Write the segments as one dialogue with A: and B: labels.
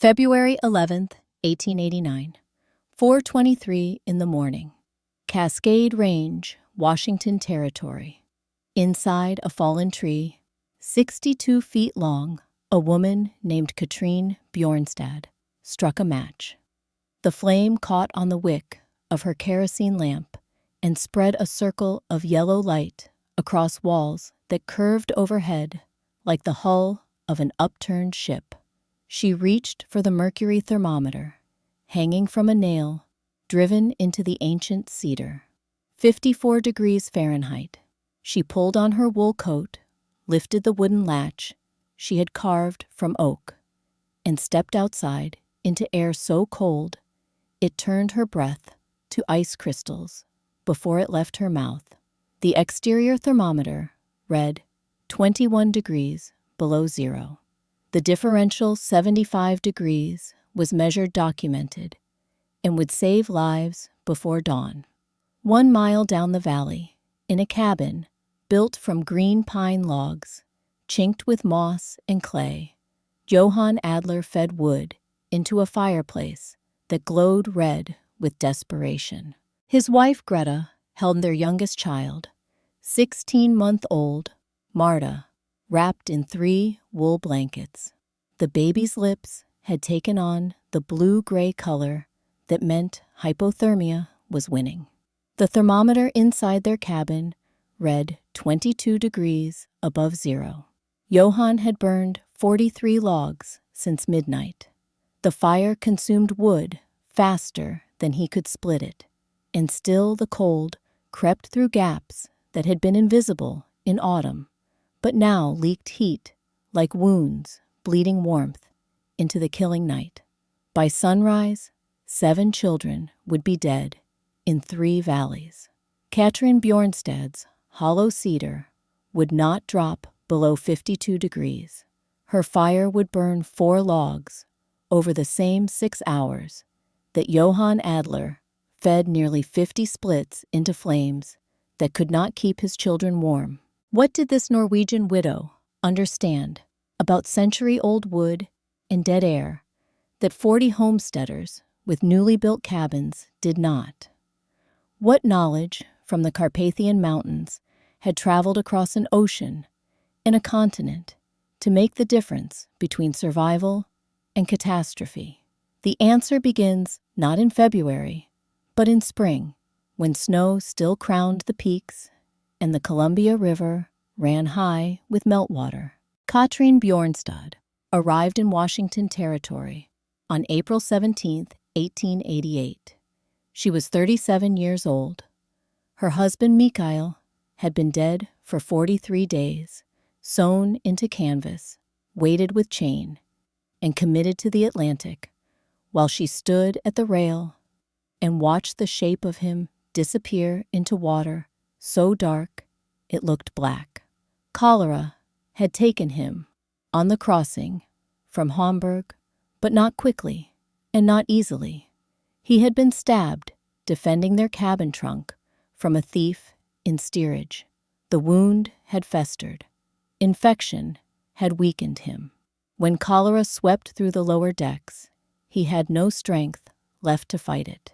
A: February 11th, 1889, 4:23 in the morning. Cascade Range, Washington Territory. Inside a fallen tree, 62 feet long, a woman named Katrine Bjornstad struck a match. The flame caught on the wick of her kerosene lamp and spread a circle of yellow light across walls that curved overhead like the hull of an upturned ship. She reached for the mercury thermometer, hanging from a nail driven into the ancient cedar. 54 degrees Fahrenheit. She pulled on her wool coat, lifted the wooden latch she had carved from oak, and stepped outside into air so cold it turned her breath to ice crystals before it left her mouth. The exterior thermometer read 21 degrees below zero. The differential 75 degrees was measured documented and would save lives before dawn. 1 mile down the valley, in a cabin built from green pine logs, chinked with moss and clay, Johann Adler fed wood into a fireplace that glowed red with desperation. His wife Greta held their youngest child, 16-month-old Marta, wrapped in 3 wool blankets. The baby's lips had taken on the blue-gray color that meant hypothermia was winning. The thermometer inside their cabin read 22 degrees above zero. Johann had burned 43 logs since midnight. The fire consumed wood faster than he could split it, and still the cold crept through gaps that had been invisible in autumn, but now leaked heat like wounds bleeding warmth into the killing night. By sunrise, 7 children would be dead in 3 valleys. Katrine Bjornstad's hollow cedar would not drop below 52 degrees. Her fire would burn 4 logs over the same 6 hours that Johann Adler fed nearly 50 splits into flames that could not keep his children warm. What did this Norwegian widow understand about century-old wood and dead air that 40 homesteaders with newly built cabins did not? What knowledge from the Carpathian Mountains had traveled across an ocean and a continent to make the difference between survival and catastrophe? The answer begins not in February, but in spring, when snow still crowned the peaks and the Columbia River ran high with meltwater. Katrine Bjornstad arrived in Washington Territory on April 17, 1888. She was 37 years old. Her husband Mikael had been dead for 43 days, sewn into canvas, weighted with chain, and committed to the Atlantic, while she stood at the rail and watched the shape of him disappear into water so dark it looked black. Cholera had taken him on the crossing from Hamburg, but not quickly and not easily. He had been stabbed defending their cabin trunk from a thief in steerage. The wound had festered. Infection had weakened him. When cholera swept through the lower decks, he had no strength left to fight it.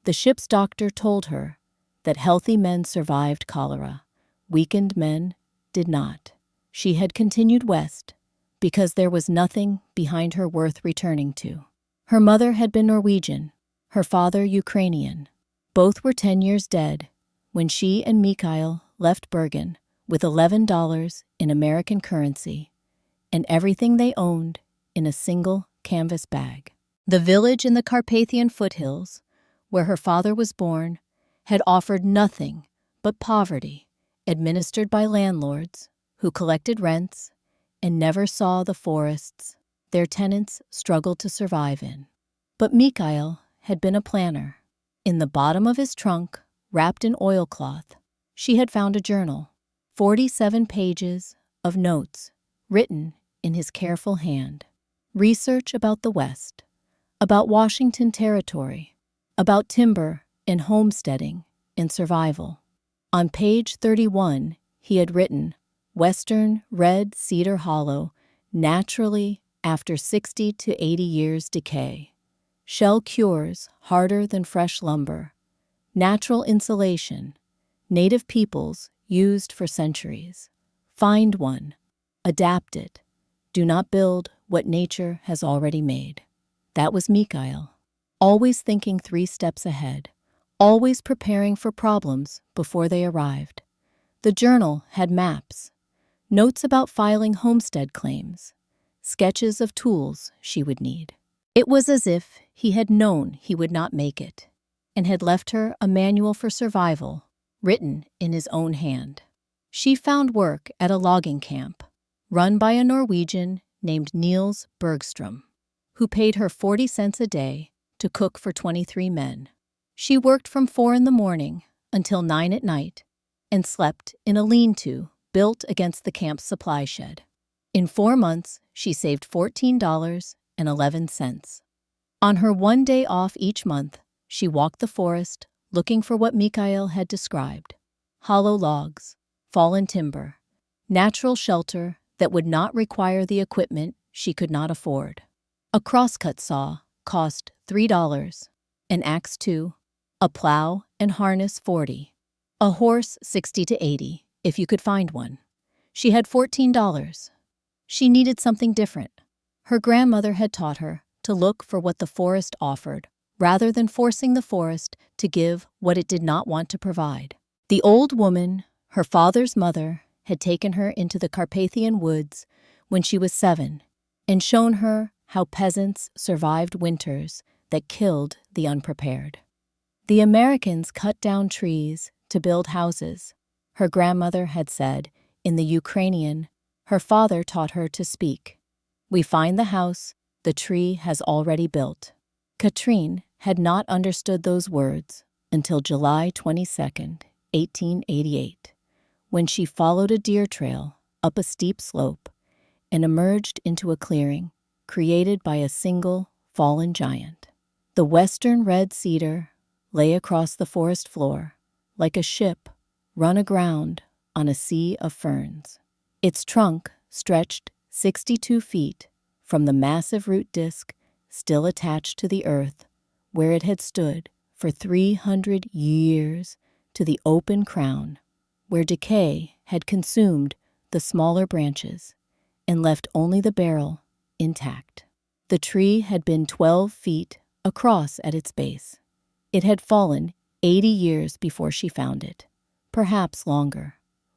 A: The ship's doctor told her that healthy men survived cholera. Weakened men did not. She had continued west because there was nothing behind her worth returning to. Her mother had been Norwegian, her father Ukrainian. Both were 10 years dead when she and Mikael left Bergen with $11 in American currency and everything they owned in a single canvas bag. The village in the Carpathian foothills, where her father was born, had offered nothing but poverty, administered by landlords who collected rents and never saw the forests their tenants struggled to survive in. But Mikael had been a planner. In the bottom of his trunk, wrapped in oilcloth, she had found a journal, 47 pages of notes written in his careful hand. Research about the West, about Washington Territory, about timber and homesteading and survival. On page 31, he had written, "Western Red Cedar Hollow naturally after 60 to 80 years decay. Shell cures harder than fresh lumber. Natural insulation. Native peoples used for centuries. Find one. Adapt it. Do not build what nature has already made. That was Mikhail. Always thinking 3 steps ahead. Always preparing for problems before they arrived. The journal had maps. Notes about filing homestead claims. Sketches of tools she would need. It was as if he had known he would not make it, and had left her a manual for survival, written in his own hand. She found work at a logging camp, run by a Norwegian named Niels Bergstrom, who paid her 40 cents a day to cook for 23 men. She worked from 4 in the morning until 9 at night, and slept in a lean-to built against the camp's supply shed. In 4 months, she saved $14.11. On her 1 day off each month, she walked the forest looking for what Mikhail had described: hollow logs, fallen timber, natural shelter that would not require the equipment she could not afford. A crosscut saw cost $3, an axe $2, a plow and harness $40, a horse $60 to $80 if you could find one. She had $14. She needed something different. Her grandmother had taught her to look for what the forest offered, rather than forcing the forest to give what it did not want to provide. The old woman, her father's mother, had taken her into the Carpathian woods when she was 7 and shown her how peasants survived winters that killed the unprepared. The Americans cut down trees to build houses. Her grandmother had said, in the Ukrainian, her father taught her to speak. We find the house the tree has already built. Katrine had not understood those words until July 22nd, 1888, when she followed a deer trail up a steep slope and emerged into a clearing created by a single fallen giant. The western red cedar lay across the forest floor like a ship run aground on a sea of ferns. Its trunk stretched 62 feet from the massive root disc still attached to the earth where it had stood for 300 years to the open crown where decay had consumed the smaller branches and left only the barrel intact. The tree had been 12 feet across at its base. It had fallen 80 years before she found it, perhaps longer.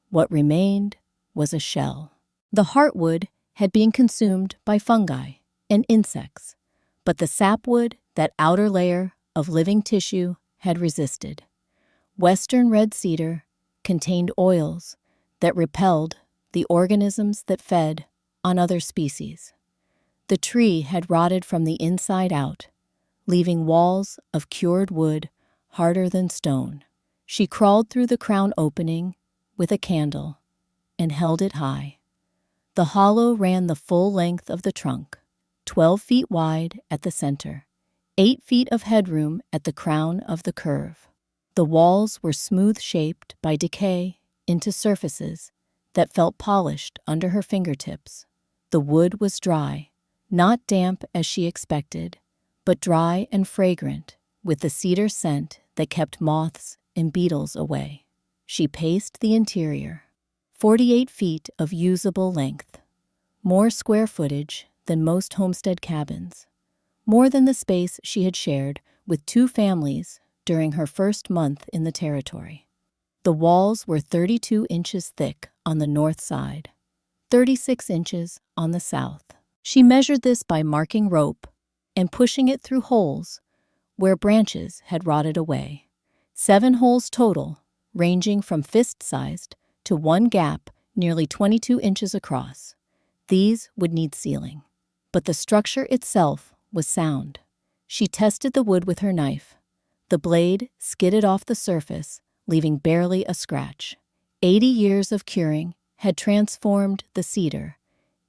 A: What remained was a shell. The heartwood had been consumed by fungi and insects, but the sapwood, that outer layer of living tissue, had resisted. Western red cedar contained oils that repelled the organisms that fed on other species. The tree had rotted from the inside out, leaving walls of cured wood harder than stone. She crawled through the crown opening with a candle and held it high. The hollow ran the full length of the trunk, 12 feet wide at the center, 8 feet of headroom at the crown of the curve. The walls were smooth-shaped by decay into surfaces that felt polished under her fingertips. The wood was dry, not damp as she expected, but dry and fragrant, with the cedar scent that kept moths and beetles away. She paced the interior. 48 feet of usable length, more square footage than most homestead cabins, more than the space she had shared with 2 families during her first month in the territory. The walls were 32 inches thick on the north side, 36 inches on the south. She measured this by marking rope and pushing it through holes where branches had rotted away. 7 holes total, ranging from fist-sized to one gap nearly 22 inches across. These would need sealing, but the structure itself was sound. She tested the wood with her knife. The blade skidded off the surface, leaving barely a scratch. 80 years of curing had transformed the cedar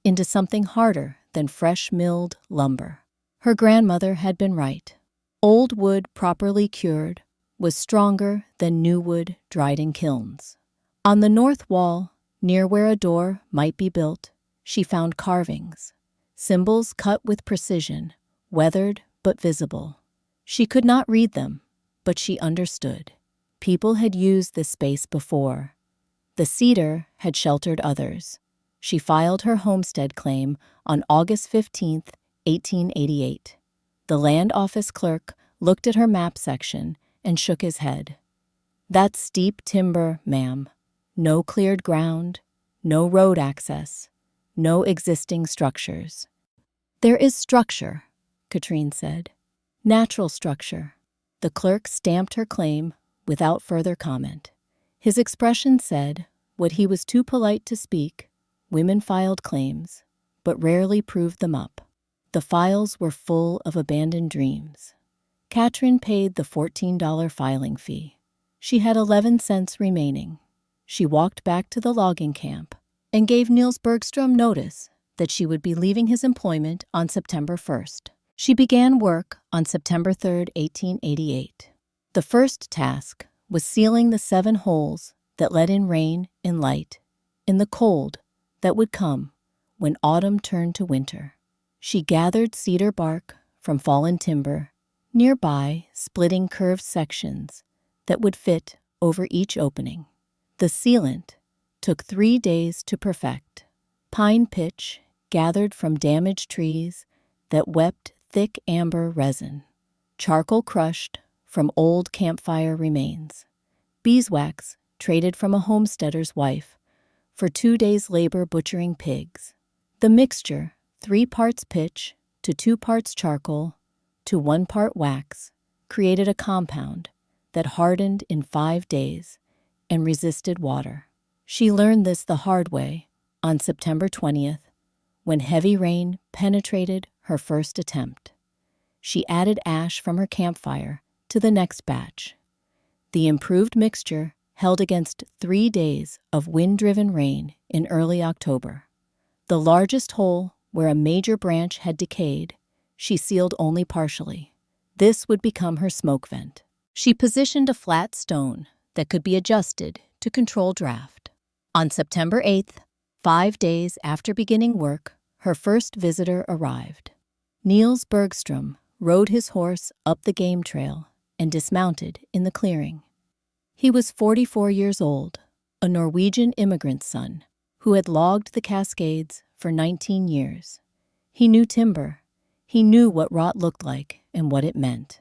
A: into something harder than fresh milled lumber. Her grandmother had been right. Old wood properly cured was stronger than new wood dried in kilns. On the north wall, near where a door might be built, she found carvings, Symbols cut with precision, weathered but visible. She could not read them, but she understood. People had used this space before. The cedar had sheltered others. She filed her homestead claim on August 15, 1888. The land office clerk looked at her map section and shook his head. "That's steep timber, ma'am. No cleared ground, no road access, no existing structures." "There is structure," Katrine said. "Natural structure." The clerk stamped her claim without further comment. His expression said what he was too polite to speak. Women filed claims, but rarely proved them up. The files were full of abandoned dreams. Katrin paid the $14 filing fee. She had 11 cents remaining. She walked back to the logging camp and gave Niels Bergstrom notice that she would be leaving his employment on September 1st. She began work on September 3, 1888. The first task was sealing the 7 holes that let in rain and light, in the cold that would come when autumn turned to winter. She gathered cedar bark from fallen timber, nearby splitting curved sections that would fit over each opening. The sealant took 3 days to perfect. Pine pitch gathered from damaged trees that wept thick amber resin. Charcoal crushed from old campfire remains. Beeswax traded from a homesteader's wife for 2 days' labor butchering pigs. The mixture, 3 parts pitch to 2 parts charcoal to 1 part wax, created a compound that hardened in 5 days and resisted water. She learned this the hard way on September 20th, when heavy rain penetrated her first attempt. She added ash from her campfire to the next batch. The improved mixture held against 3 days of wind-driven rain in early October. The largest hole, where a major branch had decayed, she sealed only partially. This would become her smoke vent. She positioned a flat stone that could be adjusted to control draft. On September 8th, 5 days after beginning work, her first visitor arrived. Niels Bergstrom rode his horse up the game trail and dismounted in the clearing. He was 44 years old, a Norwegian immigrant's son who had logged the Cascades for 19 years. He knew timber. He knew what rot looked like and what it meant.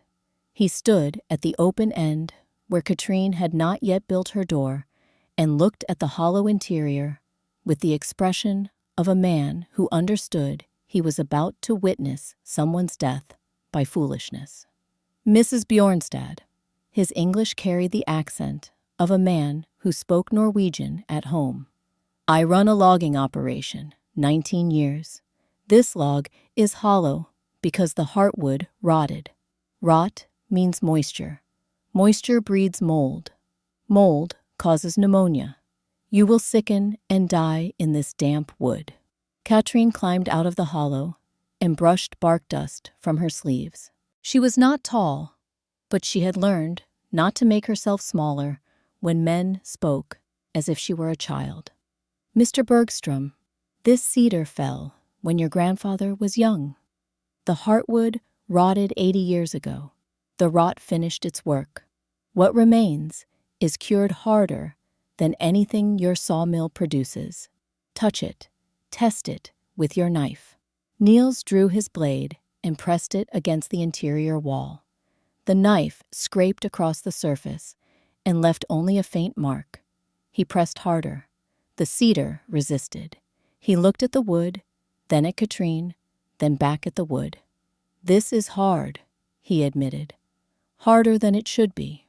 A: He stood at the open end where Katrine had not yet built her door and looked at the hollow interior with the expression of a man who understood he was about to witness someone's death by foolishness. "Mrs. Bjornstad." His English carried the accent of a man who spoke Norwegian at home. "I run a logging operation, 19 years. This log is hollow because the heartwood rotted. Rot means moisture. Moisture breeds mold. Mold causes pneumonia. You will sicken and die in this damp wood." Katrine climbed out of the hollow and brushed bark dust from her sleeves. She was not tall, but she had learned not to make herself smaller when men spoke as if she were a child. "Mr. Bergstrom, this cedar fell when your grandfather was young. The heartwood rotted 80 years ago. The rot finished its work. What remains is cured harder than anything your sawmill produces. Touch it, test it with your knife." Niels drew his blade and pressed it against the interior wall. The knife scraped across the surface and left only a faint mark. He pressed harder. The cedar resisted. He looked at the wood, then at Katrine, then back at the wood. "This is hard," he admitted. "Harder than it should be."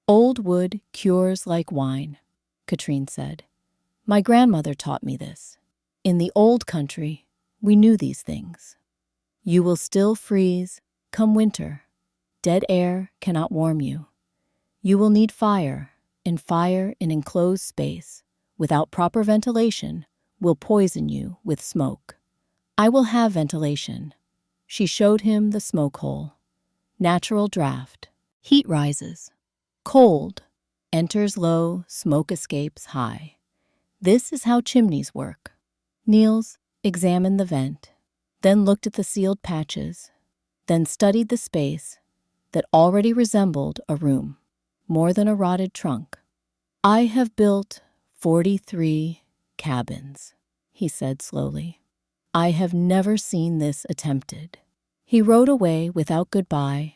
A: "Old wood cures like wine," Katrine said. "My grandmother taught me this. In the old country, we knew these things. You will still freeze, come winter. Dead air cannot warm you. You will need fire, and fire in enclosed space, without proper ventilation, will poison you with smoke. I will have ventilation." She showed him the smoke hole. Natural draft. Heat rises. Cold enters low, smoke escapes high. This is how chimneys work. Niels examined the vent. then looked at the sealed patches, then studied the space that already resembled a room, more than a rotted trunk. "I have built 43 cabins," he said slowly. "I have never seen this attempted." He rode away without goodbye,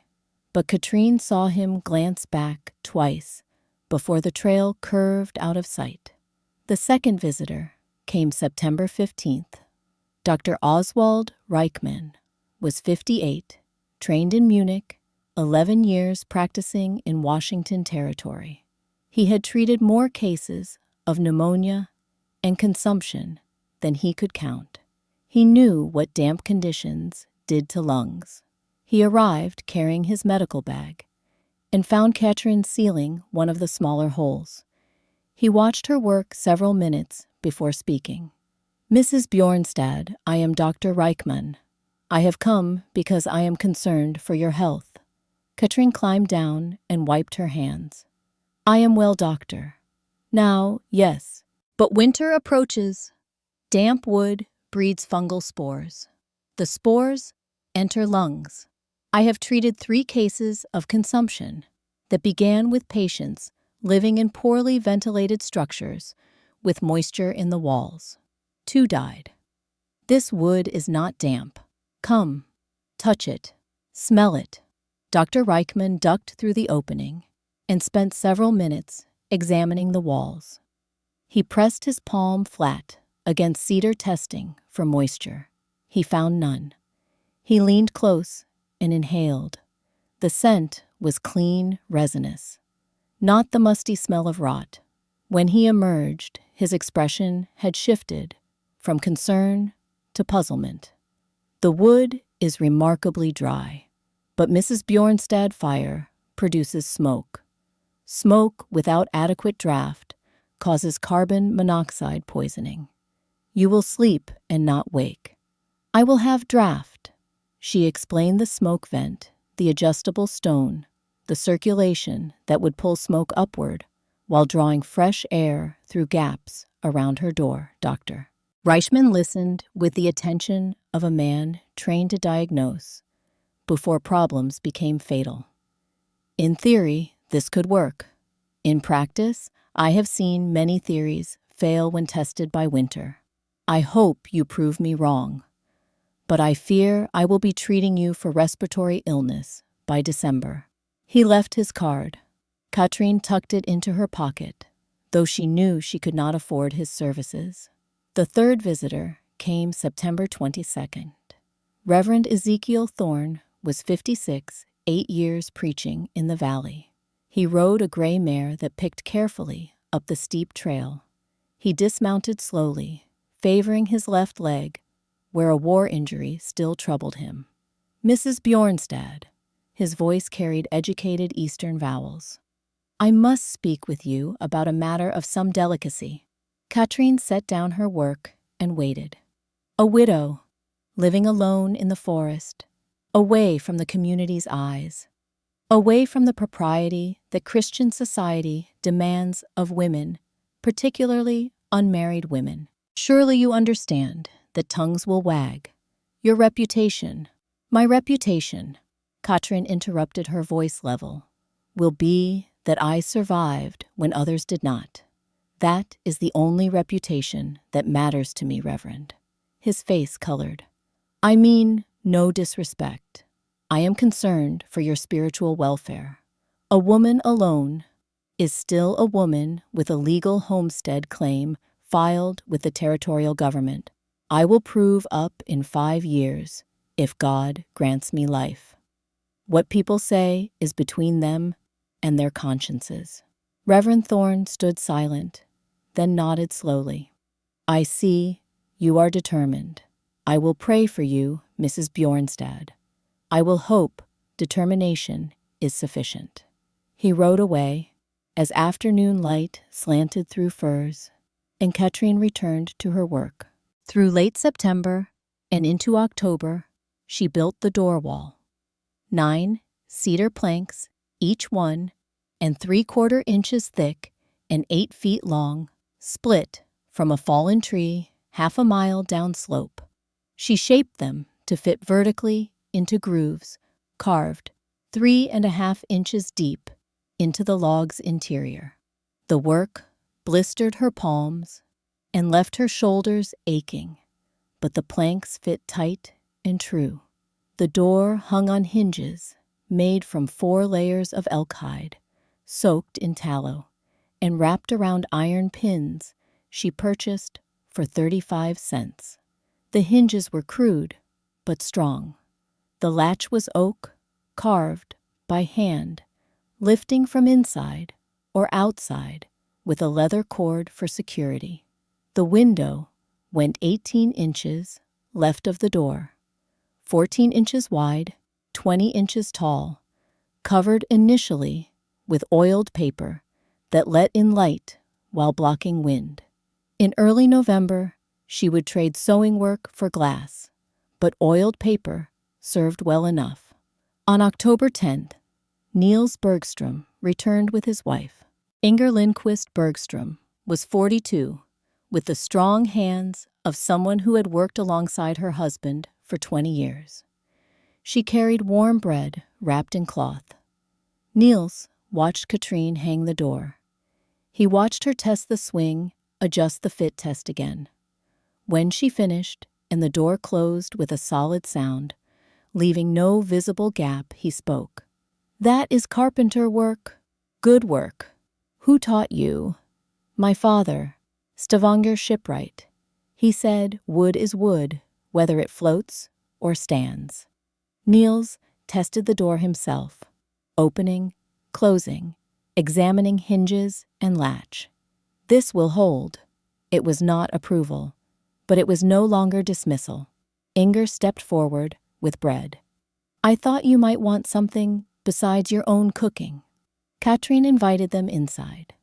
A: but Katrine saw him glance back twice before the trail curved out of sight. The second visitor came September 15th. Dr. Oswald Reichmann was 58, trained in Munich, 11 years practicing in Washington Territory. He had treated more cases of pneumonia and consumption than he could count. He knew what damp conditions did to lungs. He arrived carrying his medical bag and found Katrin sealing one of the smaller holes. He watched her work several minutes before speaking. "Mrs. Bjornstad, I am Dr. Reichmann. I have come because I am concerned for your health." Katrin climbed down and wiped her hands. "I am well, doctor. Now, yes, but winter approaches. Damp wood breeds fungal spores. The spores enter lungs. I have treated 3 cases of consumption that began with patients living in poorly ventilated structures with moisture in the walls. 2 died. This wood is not damp. Come, touch it, smell it." Dr. Reichmann ducked through the opening and spent several minutes examining the walls. He pressed his palm flat against cedar testing for moisture. He found none. He leaned close and inhaled. The scent was clean, resinous, not the musty smell of rot. When he emerged, his expression had shifted from concern to puzzlement. "The wood is remarkably dry, but Mrs. Bjornstad fire produces smoke. Smoke without adequate draft causes carbon monoxide poisoning. You will sleep and not wake. I will have draft." She explained the smoke vent, the adjustable stone, the circulation that would pull smoke upward while drawing fresh air through gaps around her door, doctor. Reichmann listened with the attention of a man trained to diagnose before problems became fatal. "In theory, this could work. In practice, I have seen many theories fail when tested by winter. I hope you prove me wrong, but I fear I will be treating you for respiratory illness by December." He left his card. Katrin tucked it into her pocket, though she knew she could not afford his services. The third visitor came September 22nd. Reverend Ezekiel Thorne was 56, 8 years preaching in the valley. He rode a gray mare that picked carefully up the steep trail. He dismounted slowly, favoring his left leg, where a war injury still troubled him. "Mrs. Bjornstad," his voice carried educated Eastern vowels, "I must speak with you about a matter of some delicacy." Katrin set down her work and waited. A widow, living alone in the forest, away from the community's eyes, away from the propriety that Christian society demands of women, particularly unmarried women. "Surely you understand that tongues will wag. Your reputation, my reputation," Katrin interrupted her voice level, "will be that I survived when others did not. That is the only reputation that matters to me, Reverend." His face colored. "I mean no disrespect. I am concerned for your spiritual welfare. A woman alone is still a woman with a legal homestead claim filed with the territorial government. I will prove up in 5 years if God grants me life. What people say is between them and their consciences." Reverend Thorne stood silent, then nodded slowly. "I see you are determined. I will pray for you, Mrs. Bjornstad. I will hope determination is sufficient." He rode away as afternoon light slanted through firs, and Katrin returned to her work. Through late September and into October, she built the door wall. 9 cedar planks, each 1 3/4 inches thick and 8 feet long, split from a fallen tree half a mile downslope. She shaped them to fit vertically into grooves carved 3.5 inches deep into the log's interior. The work blistered her palms and left her shoulders aching, but the planks fit tight and true. The door hung on hinges made from 4 layers of elk hide, soaked in tallow, and wrapped around iron pins she purchased for 35 cents. The hinges were crude, but strong. The latch was oak, carved by hand, lifting from inside or outside with a leather cord for security. The window went 18 inches left of the door, 14 inches wide, 20 inches tall, covered initially with oiled paper that let in light while blocking wind. In early November, she would trade sewing work for glass, but oiled paper served well enough. On October 10th, Niels Bergstrom returned with his wife. Inger Lindquist Bergstrom was 42, with the strong hands of someone who had worked alongside her husband for 20 years. She carried warm bread wrapped in cloth. Niels watched Katrine hang the door. He watched her test the swing, adjust the fit test again. When she finished and the door closed with a solid sound, leaving no visible gap, he spoke. "That is carpenter work. Good work. Who taught you?" "My father, Stavanger shipwright. He said wood is wood, whether it floats or stands." Niels tested the door himself, opening, closing, examining hinges and latch. This will hold. It was not approval, but it was no longer dismissal. Inger stepped forward with bread. "I thought you might want something besides your own cooking." Katrine invited them inside.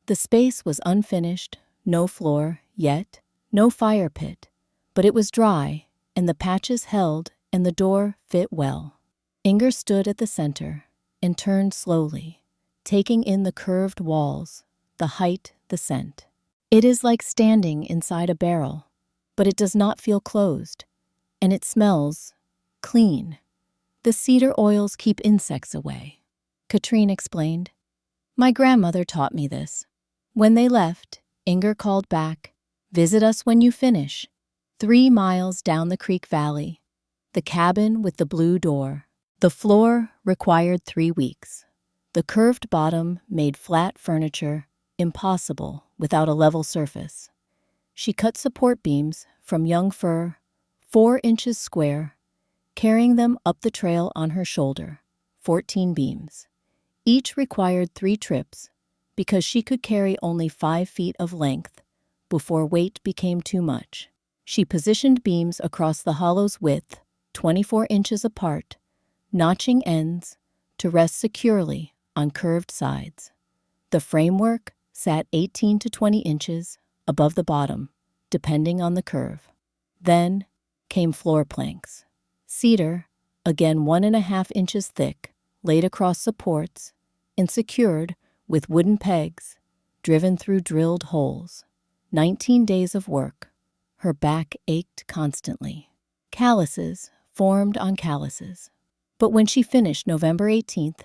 A: The space was unfinished, no floor yet, no fire pit, but it was dry, and the patches held, and the door fit well. Inger stood at the center and turned slowly, taking in the curved walls, the height, the scent. It is like standing inside a barrel, but it does not feel closed, and it smells clean. The cedar oils keep insects away. Katrine explained. "My grandmother taught me this." When they left, Inger called back, "Visit us when you finish." 3 miles down the creek valley, the cabin with the blue door. The floor required 3 weeks. The curved bottom made flat furniture impossible without a level surface. She cut support beams from young fir, 4 inches square, carrying them up the trail on her shoulder, 14 beams. Each required 3 trips because she could carry only 5 feet of length before weight became too much. She positioned beams across the hollow's width, 24 inches apart, notching ends to rest securely on curved sides. The framework sat 18 to 20 inches above the bottom, depending on the curve. Then came floor planks. Cedar, again 1.5 inches thick, laid across supports and secured with wooden pegs driven through drilled holes. 19 days of work. Her back ached constantly. Calluses formed on calluses. But when she finished November 18th,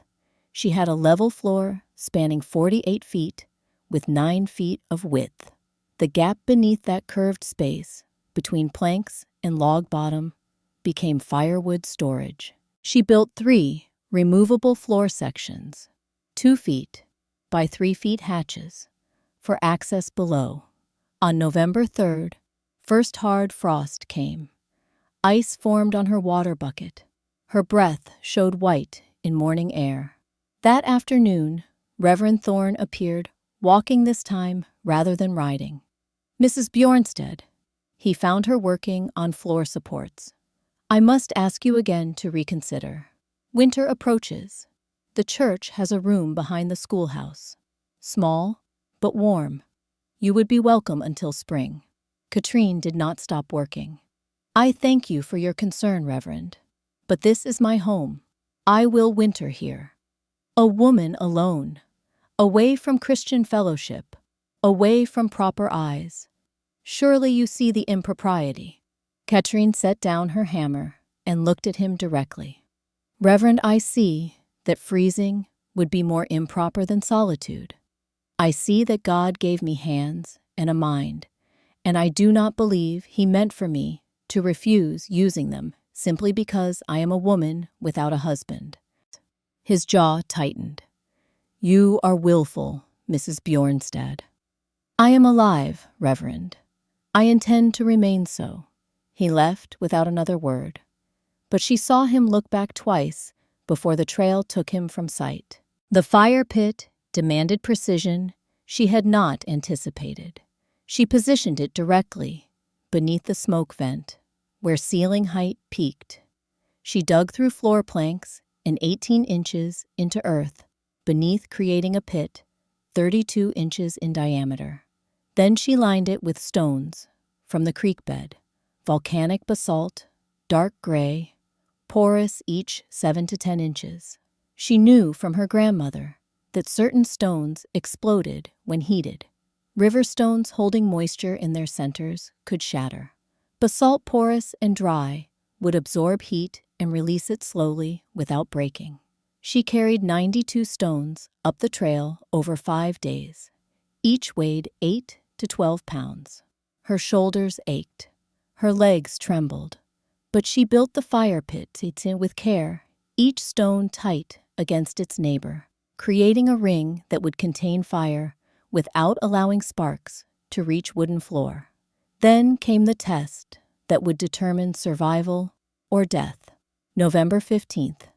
A: she had a level floor spanning 48 feet with 9 feet of width. The gap beneath that curved space between planks and log bottom became firewood storage. She built 3 removable floor sections, 2 feet by 3 feet hatches, for access below. On November 3rd, first hard frost came. Ice formed on her water bucket. Her breath showed white in morning air. That afternoon, Reverend Thorne appeared, walking this time rather than riding. "Mrs. Bjornstad." He found her working on floor supports. "I must ask you again to reconsider. Winter approaches. The church has a room behind the schoolhouse. Small, but warm. You would be welcome until spring." Katrine did not stop working. "I thank you for your concern, Reverend, but this is my home. I will winter here. A woman alone, away from Christian fellowship, away from proper eyes. Surely you see the impropriety." Katrine set down her hammer and looked at him directly. "Reverend, I see that freezing would be more improper than solitude. I see that God gave me hands and a mind, and I do not believe He meant for me to refuse using them simply because I am a woman without a husband." His jaw tightened. "You are willful, Mrs. Bjornstad." "I am alive, Reverend. I intend to remain so." He left without another word, but she saw him look back twice before the trail took him from sight. The fire pit demanded precision she had not anticipated. She positioned it directly beneath the smoke vent, where ceiling height peaked. She dug through floor planks and 18 inches into earth beneath, creating a pit 32 inches in diameter. Then she lined it with stones from the creek bed, volcanic basalt, dark gray, porous, each 7 to 10 inches. She knew from her grandmother that certain stones exploded when heated. River stones holding moisture in their centers could shatter. Basalt, porous and dry, would absorb heat and release it slowly without breaking. She carried 92 stones up the trail over 5 days. Each weighed 8 to 12 pounds. Her shoulders ached. Her legs trembled. But she built the fire pit with care, each stone tight against its neighbor, creating a ring that would contain fire without allowing sparks to reach wooden floor. Then came the test that would determine survival or death. November 15th.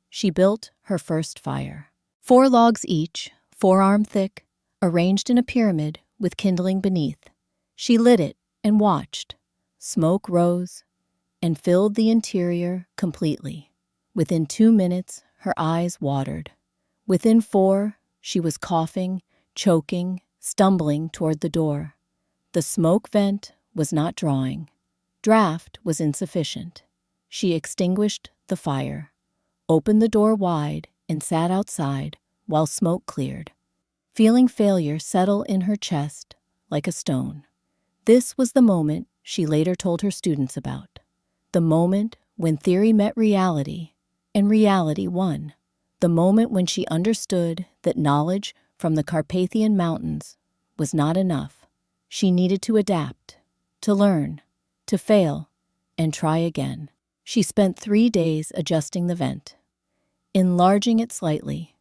A: She built her first fire. 4 logs each, forearm thick, arranged in a pyramid with kindling beneath. She lit it and watched. Smoke rose and filled the interior completely. Within 2 minutes, her eyes watered. Within 4, she was coughing, choking, stumbling toward the door. The smoke vent was not drawing. Draft was insufficient. She extinguished the fire, opened the door wide, and sat outside while smoke cleared, feeling failure settle in her chest like a stone. This was the moment she later told her students about. The moment when theory met reality and reality won. The moment when she understood that knowledge from the Carpathian Mountains was not enough. She needed to adapt, to learn, to fail, and try again. She spent 3 days adjusting the vent, enlarging it slightly,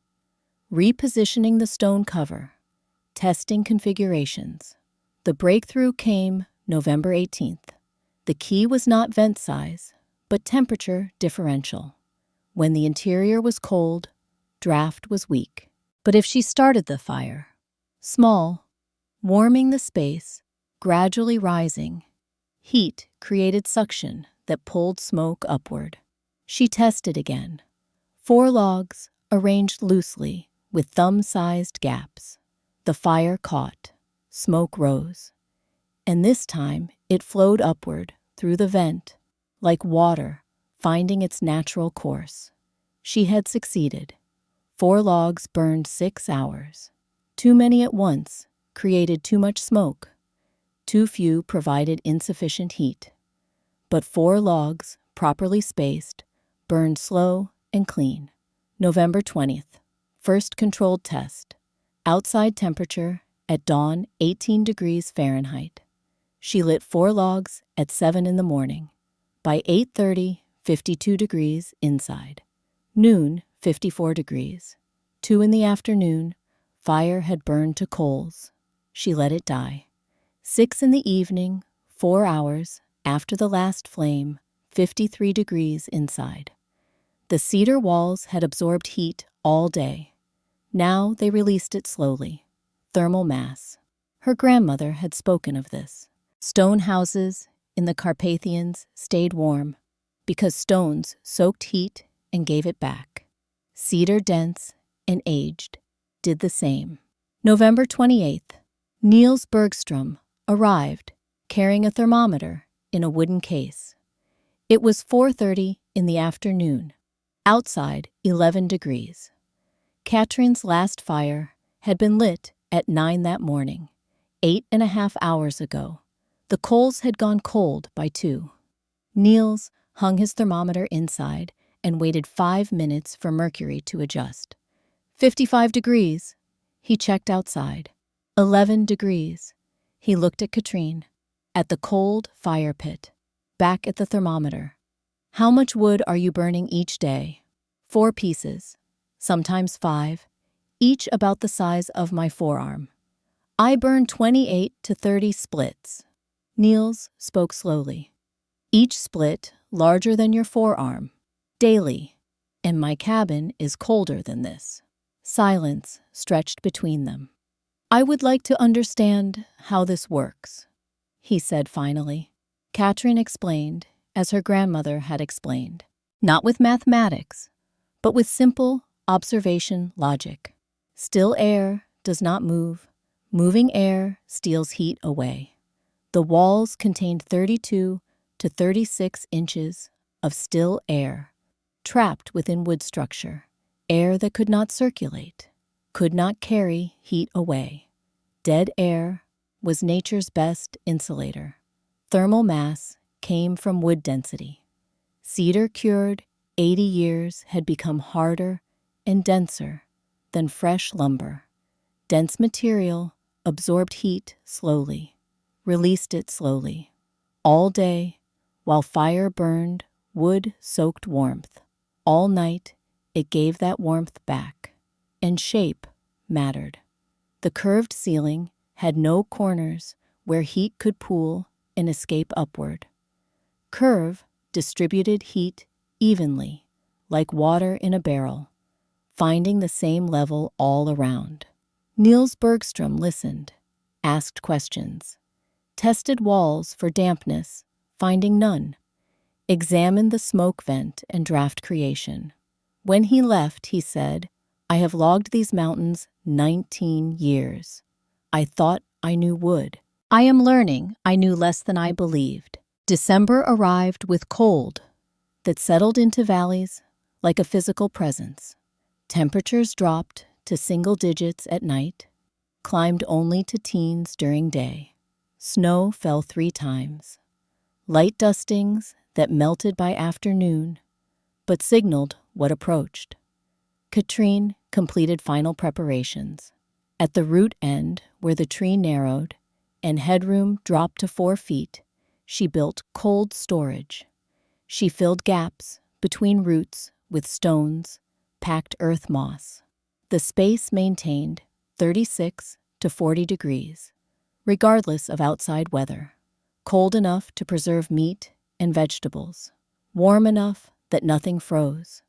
A: repositioning the stone cover, testing configurations. The breakthrough came November 18th. The key was not vent size, but temperature differential. When the interior was cold, draft was weak. But if she started the fire, small, warming the space, gradually rising, heat created suction that pulled smoke upward. She tested again. 4 logs arranged loosely with thumb-sized gaps. The fire caught. Smoke rose. And this time it flowed upward through the vent, like water finding its natural course. She had succeeded. 4 logs burned 6 hours. Too many at once created too much smoke. Too few provided insufficient heat. But 4 logs, properly spaced, burned slow and clean. November 20th. First controlled test. Outside temperature at dawn 18 degrees Fahrenheit. She lit 4 logs at 7 in the morning. By 8:30, 52 degrees inside. Noon, 54 degrees. 2 in the afternoon, fire had burned to coals. She let it die. 6 in the evening, 4 hours after the last flame, 53 degrees inside. The cedar walls had absorbed heat all day. Now they released it slowly. Thermal mass. Her grandmother had spoken of this. Stone houses in the Carpathians stayed warm because stones soaked heat and gave it back. Cedar, dense and aged, did the same. November 28th. Niels Bergstrom arrived carrying a thermometer in a wooden case. It was 4:30 in the afternoon. Outside, 11 degrees. Katrin's last fire had been lit at 9 that morning, 8.5 hours ago. The coals had gone cold by 2. Niels hung his thermometer inside, and waited 5 minutes for mercury to adjust. 55 degrees. He checked outside. 11 degrees. He looked at Katrine, at the cold fire pit, back at the thermometer. How much wood are you burning each day? 4 pieces, sometimes 5, each about the size of my forearm. I burn 28 to 30 splits. Niels spoke slowly. Each split larger than your forearm. Daily. And my cabin is colder than this. Silence stretched between them. I would like to understand how this works, he said finally. Katrine explained, as her grandmother had explained. Not with mathematics, but with simple observation logic. Still air does not move. Moving air steals heat away. The walls contained 32 to 36 inches of still air, trapped within wood structure, air that could not circulate, could not carry heat away. Dead air was nature's best insulator. Thermal mass came from wood density. Cedar cured 80 years had become harder and denser than fresh lumber. Dense material absorbed heat slowly, released it slowly. All day, while fire burned, wood soaked warmth. All night, it gave that warmth back. And shape mattered. The curved ceiling had no corners where heat could pool and escape upward. Curve distributed heat evenly, like water in a barrel, finding the same level all around. Niels Bergstrom listened, asked questions, tested walls for dampness, finding none, examined the smoke vent and draft creation. When he left, he said, I have logged these mountains 19 years. I thought I knew wood. I am learning I knew less than I believed. December arrived with cold that settled into valleys like a physical presence. Temperatures dropped to single digits at night, climbed only to teens during day. Snow fell 3 times. Light dustings that melted by afternoon, but signaled what approached. Katrine completed final preparations. At the root end, where the tree narrowed and headroom dropped to 4 feet, she built cold storage. She filled gaps between roots with stones, packed earth moss. The space maintained 36 to 40 degrees, regardless of outside weather. Cold enough to preserve meat and vegetables, warm enough that nothing froze.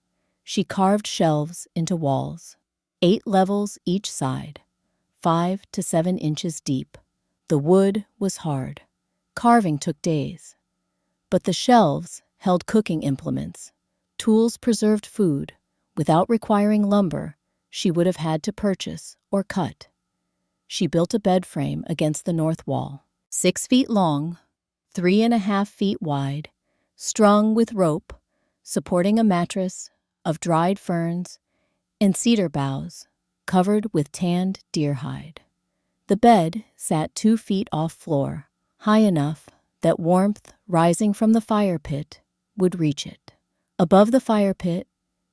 A: She carved shelves into walls, 8 levels each side, 5 to 7 inches deep. The wood was hard. Carving took days. But the shelves held cooking implements. Tools preserved food without requiring lumber she would have had to purchase or cut. She built a bed frame against the north wall, 6 feet long, 3.5 feet wide, strung with rope, supporting a mattress of dried ferns and cedar boughs covered with tanned deer hide. The bed sat 2 feet off floor, high enough that warmth rising from the fire pit would reach it. Above the fire pit,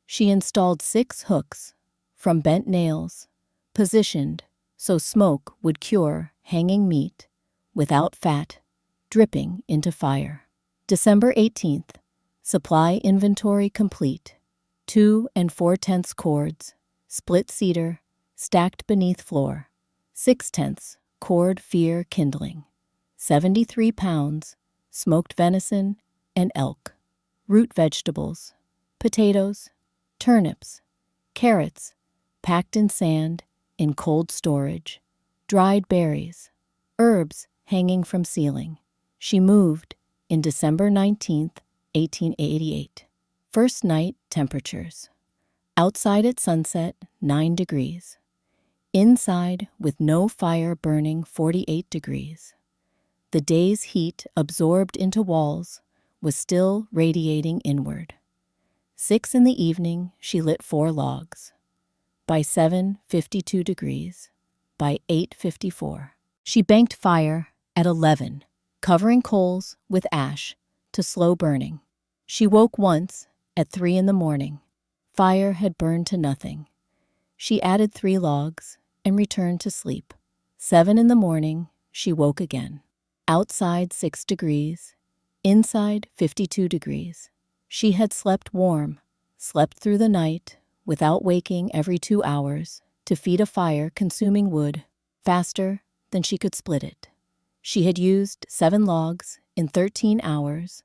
A: she installed 6 hooks from bent nails, positioned so smoke would cure hanging meat without fat dripping into fire. December 18th, supply inventory complete. 2 4/10 cords, split cedar, stacked beneath floor. 6/10 cord fear kindling. 73 pounds, smoked venison and elk. Root vegetables, potatoes, turnips, carrots, packed in sand in cold storage, dried berries, herbs hanging from ceiling. She moved in December 19th, 1888. First night temperatures. Outside at sunset, 9 degrees. Inside, with no fire burning, 48 degrees. The day's heat absorbed into walls was still radiating inward. 6 in the evening, she lit 4 logs. By 7, 52 degrees. By 8:54. She banked fire at 11, covering coals with ash to slow burning. She woke once, at 3 in the morning. Fire had burned to nothing. She added 3 logs and returned to sleep. 7 in the morning, she woke again. Outside 6 degrees, inside 52 degrees. She had slept warm, slept through the night, without waking every 2 hours, to feed a fire consuming wood faster than she could split it. She had used 7 logs in 13 hours,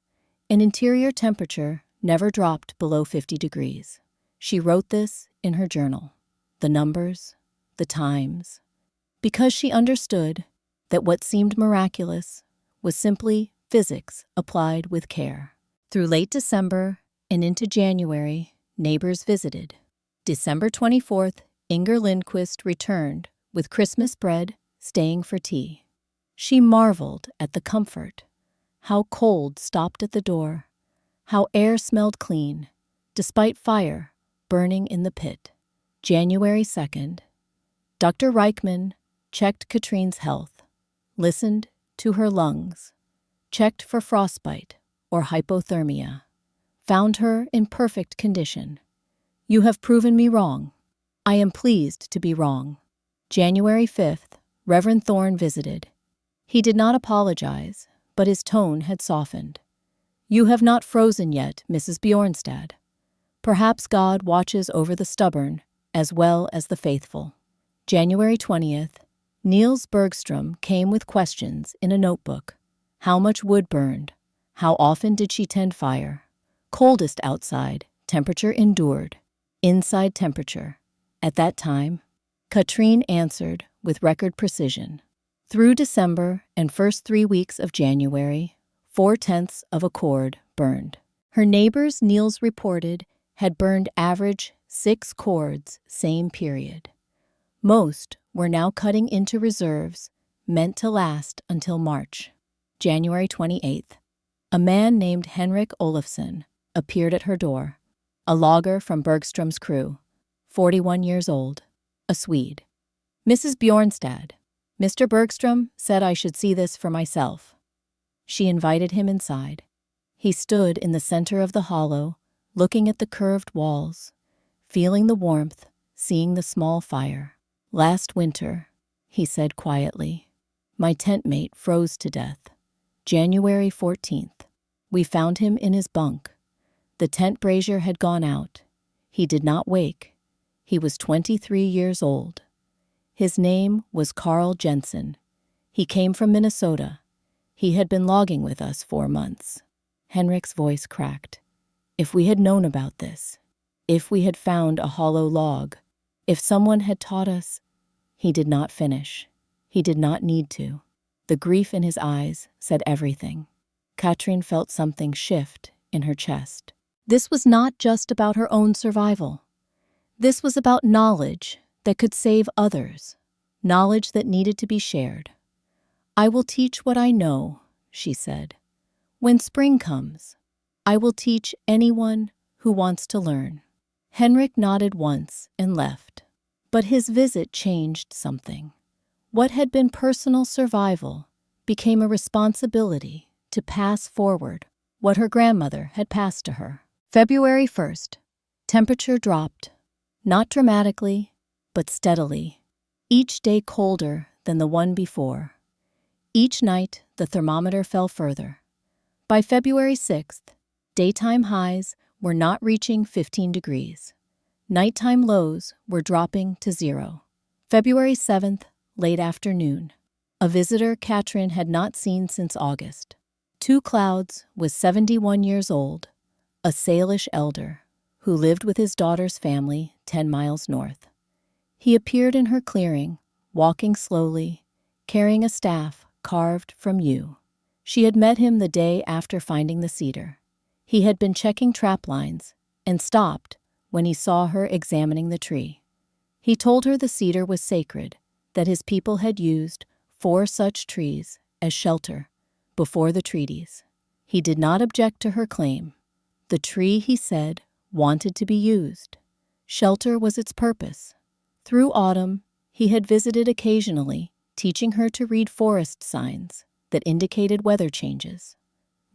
A: and interior temperature never dropped below 50 degrees. She wrote this in her journal, the numbers, the times, because she understood that what seemed miraculous was simply physics applied with care. Through late December and into January, neighbors visited. December 24th, Inger Lindquist returned with Christmas bread, staying for tea. She marveled at the comfort, how cold stopped at the door, how air smelled clean, despite fire burning in the pit. January 2nd, Dr. Reichman checked Katrine's health, listened to her lungs, checked for frostbite or hypothermia, found her in perfect condition. You have proven me wrong. I am pleased to be wrong. January 5th, Reverend Thorne visited. He did not apologize, but his tone had softened. You have not frozen yet, Mrs. Bjornstad. Perhaps God watches over the stubborn as well as the faithful. January 20th, Niels Bergstrom came with questions in a notebook. How much wood burned? How often did she tend fire? Coldest outside, temperature endured. Inside temperature. At that time, Katrine answered with record precision. Through December and first 3 weeks of January, 4/10 of a cord burned. Her neighbors, Niels reported, had burned average 6 cords same period. Most were now cutting into reserves meant to last until March. January 28th, a man named Henrik Olofsson appeared at her door, a logger from Bergstrom's crew, 41 years old, a Swede. Mrs. Bjornstad, Mr. Bergstrom said I should see this for myself. She invited him inside. He stood in the center of the hollow, looking at the curved walls, feeling the warmth, seeing the small fire. Last winter, he said quietly, my tent mate froze to death. January 14th, we found him in his bunk. The tent brazier had gone out. He did not wake. He was 23 years old. His name was Carl Jensen. He came from Minnesota. He had been logging with us 4 months. Henrik's voice cracked. If we had known about this, if we had found a hollow log, if someone had taught us. He did not finish. He did not need to. The grief in his eyes said everything. Katrine felt something shift in her chest. This was not just about her own survival. This was about knowledge that could save others, knowledge that needed to be shared. I will teach what I know, she said. When spring comes, I will teach anyone who wants to learn. Henrik nodded once and left, but his visit changed something. What had been personal survival became a responsibility to pass forward what her grandmother had passed to her. February 1st, temperature dropped, not dramatically, but steadily, each day colder than the one before. Each night, the thermometer fell further. By February 6th, daytime highs were not reaching 15 degrees. Nighttime lows were dropping to 0. February 7th, late afternoon. A visitor Katrine had not seen since August. Two Clouds was 71 years old, a Salish elder who lived with his daughter's family 10 miles north. He appeared in her clearing, walking slowly, carrying a staff carved from yew. She had met him the day after finding the cedar. He had been checking trap lines and stopped when he saw her examining the tree. He told her the cedar was sacred, that his people had used 4 such trees as shelter before the treaties. He did not object to her claim. The tree, he said, wanted to be used. Shelter was its purpose. Through autumn, he had visited occasionally, teaching her to read forest signs that indicated weather changes.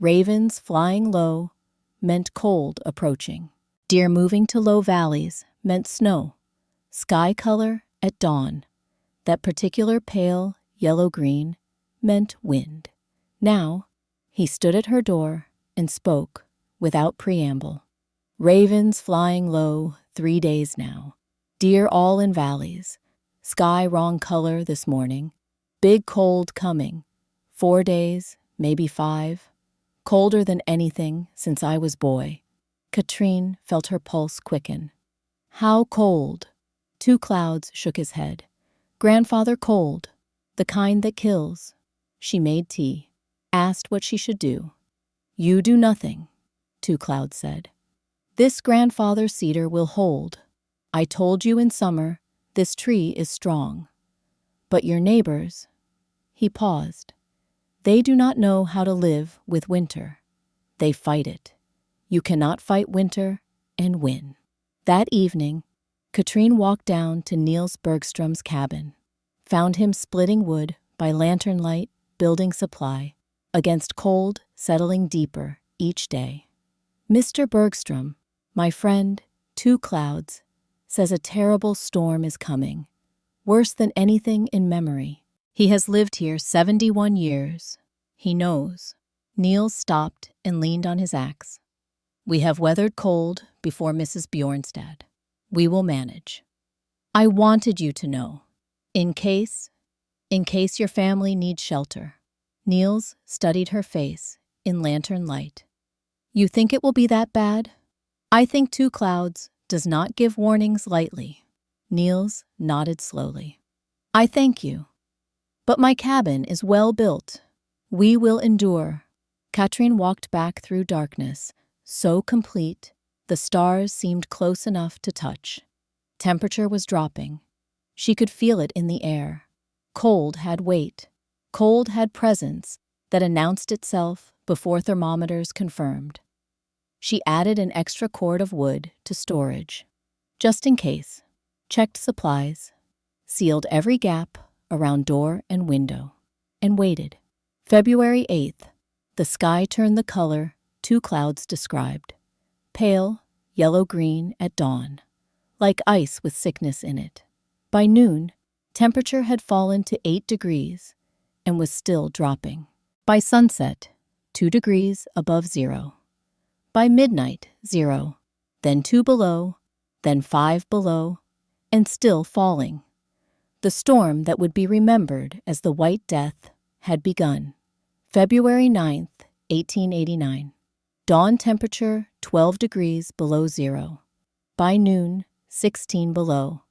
A: Ravens flying low, meant cold approaching. Deer moving to low valleys meant snow. Sky color at dawn, that particular pale yellow-green, meant wind. Now, he stood at her door and spoke without preamble. Ravens flying low 3 days now. Deer all in valleys. Sky wrong color this morning. Big cold coming. 4 days, maybe 5. Colder than anything since I was boy. Katrine felt her pulse quicken. How cold? Two Clouds shook his head. Grandfather cold. The kind that kills. She made tea. Asked what she should do. You do nothing, Two Clouds said. This grandfather cedar will hold. I told you in summer, this tree is strong. But your neighbors, he paused. They do not know how to live with winter. They fight it. You cannot fight winter and win. That evening, Katrine walked down to Niels Bergstrom's cabin, found him splitting wood by lantern light, building supply, against cold settling deeper each day. Mr. Bergstrom, my friend, Two Clouds, says a terrible storm is coming, worse than anything in memory. He has lived here 71 years. He knows. Niels stopped and leaned on his axe. We have weathered cold before Mrs. Bjornstad. We will manage. I wanted you to know. In case your family needs shelter. Niels studied her face in lantern light. You think it will be that bad? I think Two Clouds does not give warnings lightly. Niels nodded slowly. I thank you. But my cabin is well built. We will endure. Katrine walked back through darkness, so complete, the stars seemed close enough to touch. Temperature was dropping. She could feel it in the air. Cold had weight. Cold had presence that announced itself before thermometers confirmed. She added an extra cord of wood to storage, just in case, checked supplies, sealed every gap around door and window, and waited. February 8th, the sky turned the color Two Clouds described. Pale, yellow-green at dawn, like ice with sickness in it. By noon, temperature had fallen to 8 degrees and was still dropping. By sunset, 2 degrees above zero. By midnight, 0, then 2 below, then 5 below, and still falling. The storm that would be remembered as the White Death had begun. February 9th, 1889. Dawn temperature 12 degrees below zero. By noon, 16 below.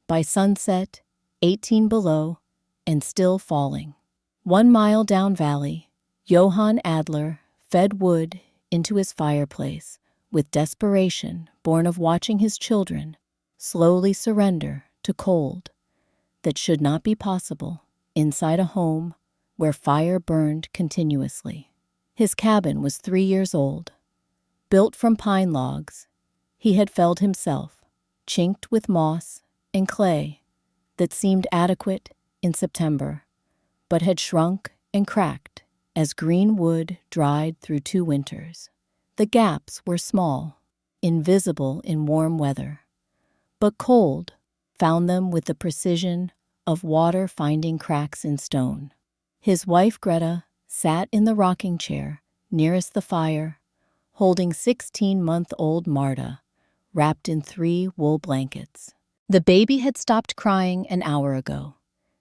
A: By sunset, 18 below, and still falling. 1 mile down valley, Johann Adler fed wood into his fireplace with desperation born of watching his children slowly surrender to cold that should not be possible inside a home where fire burned continuously. His cabin was 3 years old. Built from pine logs, he had felled himself, chinked with moss and clay that seemed adequate in September, but had shrunk and cracked as green wood dried through 2 winters. The gaps were small, invisible in warm weather, but cold found them with the precision of water finding cracks in stone. His wife Greta sat in the rocking chair nearest the fire, holding 16-month-old Marta, wrapped in 3 wool blankets. The baby had stopped crying an hour ago.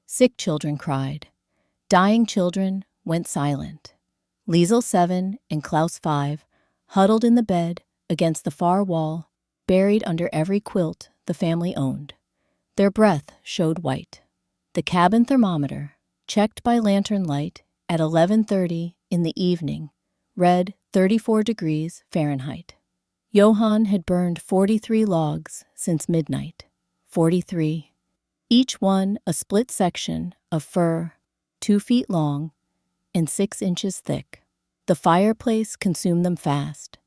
A: Sick children cried. Dying children went silent. Liesel 7 and Klaus 5 huddled in the bed against the far wall, buried under every quilt the family owned. Their breath showed white. The cabin thermometer, checked by lantern light at 11:30 in the evening, read 34 degrees Fahrenheit. Johann had burned 43 logs since midnight. 43. Each one a split section of fir, 2 feet long and 6 inches thick. The fireplace consumed them fast,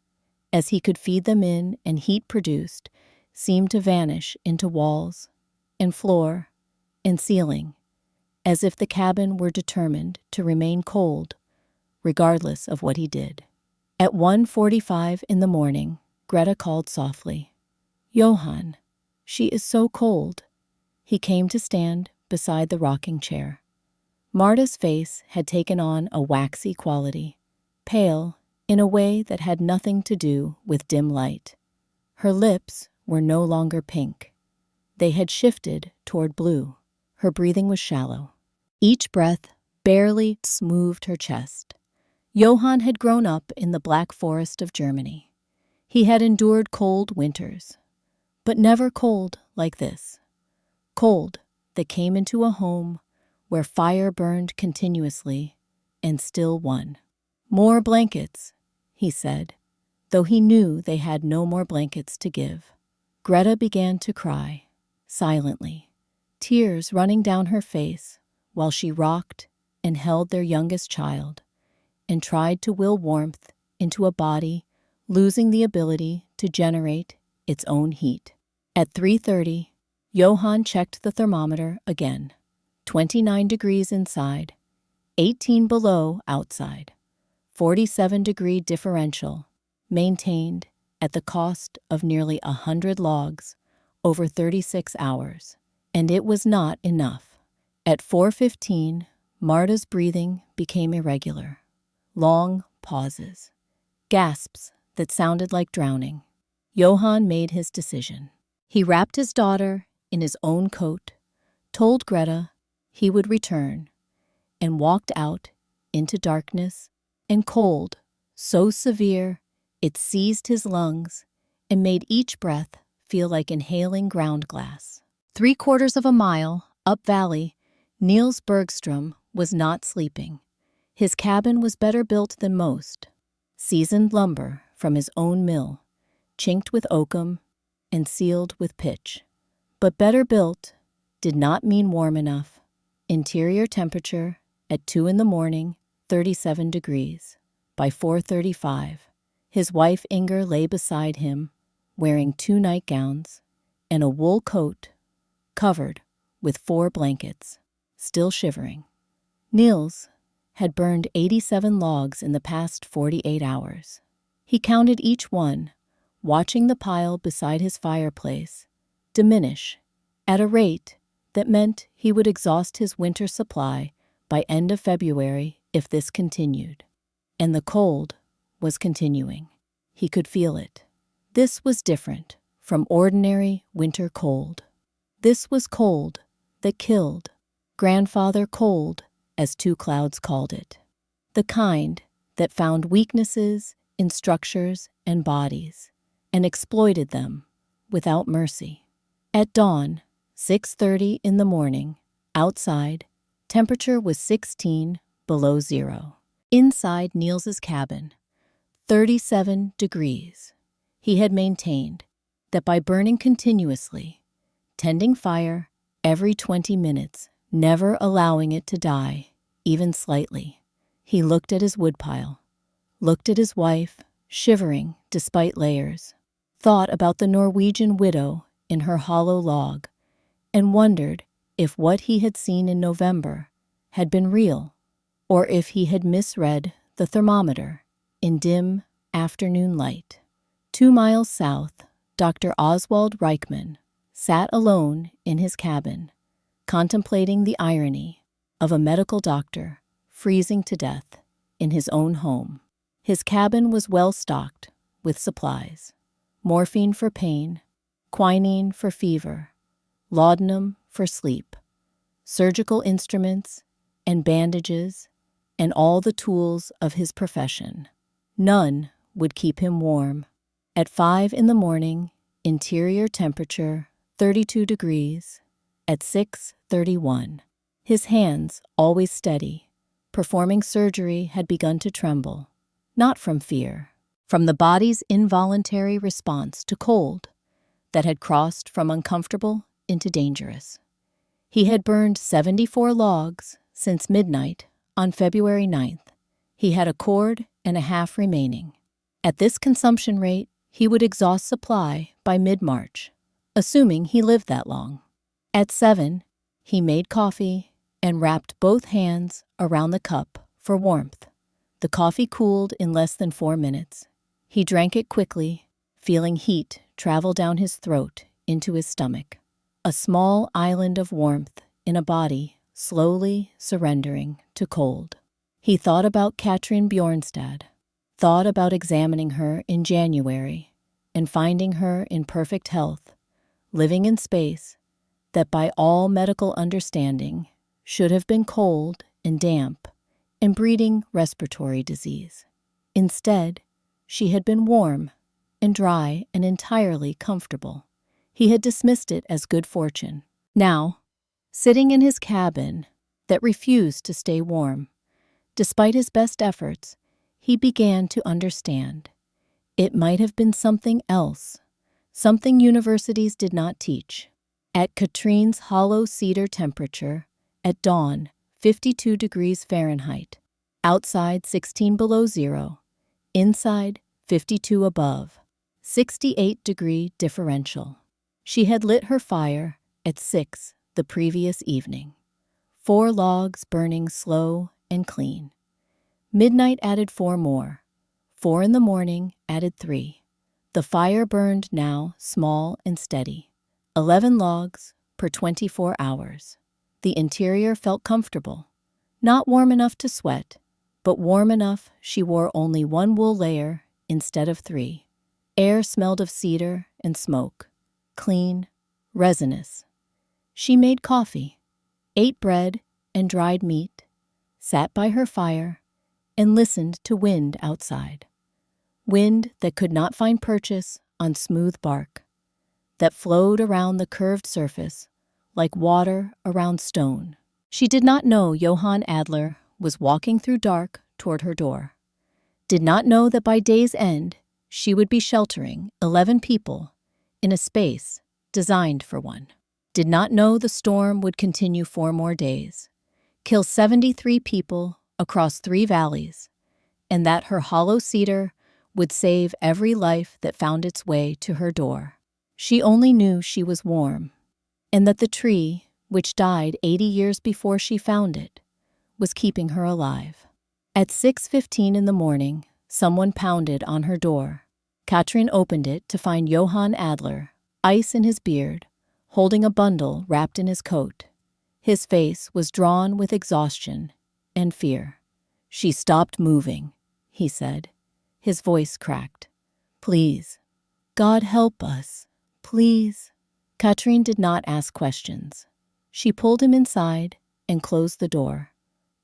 A: as he could feed them in, and heat produced seemed to vanish into walls and floor and ceiling, as if the cabin were determined to remain cold, regardless of what he did. At 1:45 in the morning, Greta called softly. Johann, she is so cold. He came to stand beside the rocking chair. Marta's face had taken on a waxy quality, pale in a way that had nothing to do with dim light. Her lips were no longer pink. They had shifted toward blue. Her breathing was shallow. Each breath barely smoothed her chest. Johann had grown up in the Black Forest of Germany. He had endured cold winters, but never cold like this. Cold that came into a home where fire burned continuously and still won. More blankets, he said, though he knew they had no more blankets to give. Greta began to cry, silently, tears running down her face while she rocked and held their youngest child and tried to will warmth into a body losing the ability to generate its own heat. At 3:30, Johann checked the thermometer again. 29 degrees inside, 18 below outside. 47-degree differential, maintained at the cost of nearly 100 logs over 36 hours. And it was not enough. At 4:15, Marta's breathing became irregular. Long pauses, gasps that sounded like drowning. Johann made his decision. He wrapped his daughter in his own coat, told Greta he would return, and walked out into darkness and cold so severe it seized his lungs and made each breath feel like inhaling ground glass. 3/4 of a mile up valley, Niels Bergstrom was not sleeping. His cabin was better built than most. Seasoned lumber from his own mill, chinked with oakum and sealed with pitch. But better built did not mean warm enough. Interior temperature at 2 in the morning, 37 degrees. By 4:35, his wife Inger lay beside him, wearing 2 nightgowns and a wool coat, covered with 4 blankets, still shivering. Niels had burned 87 logs in the past 48 hours. He counted each one, watching the pile beside his fireplace diminish at a rate that meant he would exhaust his winter supply by end of February if this continued. And the cold was continuing. He could feel it. This was different from ordinary winter cold. This was cold that killed. Grandfather cold, as Two Clouds called it. The kind that found weaknesses in structures and bodies and exploited them without mercy. At dawn, 6:30 in the morning, outside, temperature was 16 below zero. Inside Niels's cabin, 37 degrees. He had maintained that by burning continuously, tending fire every 20 minutes, never allowing it to die, even slightly, he looked at his woodpile, looked at his wife, shivering despite layers, thought about the Norwegian widow in her hollow log, and wondered if what he had seen in November had been real, or if he had misread the thermometer in dim afternoon light. 2 miles south, Dr. Oswald Reichmann sat alone in his cabin, contemplating the irony of a medical doctor freezing to death in his own home. His cabin was well stocked with supplies: morphine for pain, quinine for fever, laudanum for sleep, surgical instruments and bandages, and all the tools of his profession. None would keep him warm. At 5 in the morning, interior temperature 32 degrees. At 6:31, his hands always steady, performing surgery had begun to tremble, not from fear, from the body's involuntary response to cold that had crossed from uncomfortable into dangerous. He had burned 74 logs since midnight on February 9th. He had a cord and a half remaining. At this consumption rate, he would exhaust supply by mid-March, assuming he lived that long. At 7, he made coffee and wrapped both hands around the cup for warmth. The coffee cooled in less than 4 minutes. He drank it quickly, feeling heat travel down his throat into his stomach. A small island of warmth in a body slowly surrendering to cold. He thought about Katrin Bjornstad, thought about examining her in January and finding her in perfect health, living in space that by all medical understanding should have been cold and damp and breeding respiratory disease. Instead, she had been warm and dry and entirely comfortable. He had dismissed it as good fortune. Now, sitting in his cabin that refused to stay warm, despite his best efforts, he began to understand. It might have been something else, something universities did not teach. At Katrine's hollow cedar temperature, at dawn, 52 degrees Fahrenheit, outside 16 below zero, inside 52 above, 68-degree differential. She had lit her fire at 6 the previous evening. 4 logs burning slow and clean. Midnight added 4 more. 4 in the morning added 3. The fire burned now small and steady. 11 logs per 24 hours. The interior felt comfortable. Not warm enough to sweat, but warm enough she wore only 1 wool layer instead of 3. Air smelled of cedar and smoke. Clean, resinous. She made coffee, ate bread and dried meat, sat by her fire, and listened to wind outside. Wind that could not find purchase on smooth bark, that flowed around the curved surface like water around stone. She did not know Johann Adler was walking through dark toward her door. Did not know that by day's end she would be sheltering 11 people in a space designed for one. Did not know the storm would continue 4 more days, kill 73 people across 3 valleys, and that her hollow cedar would save every life that found its way to her door. She only knew she was warm, and that the tree, which died 80 years before she found it, was keeping her alive. At 6:15 in the morning, someone pounded on her door. Katrin opened it to find Johann Adler, ice in his beard, holding a bundle wrapped in his coat. His face was drawn with exhaustion and fear. "She stopped moving," he said. His voice cracked. "Please, God help us, please." Katrin did not ask questions. She pulled him inside and closed the door,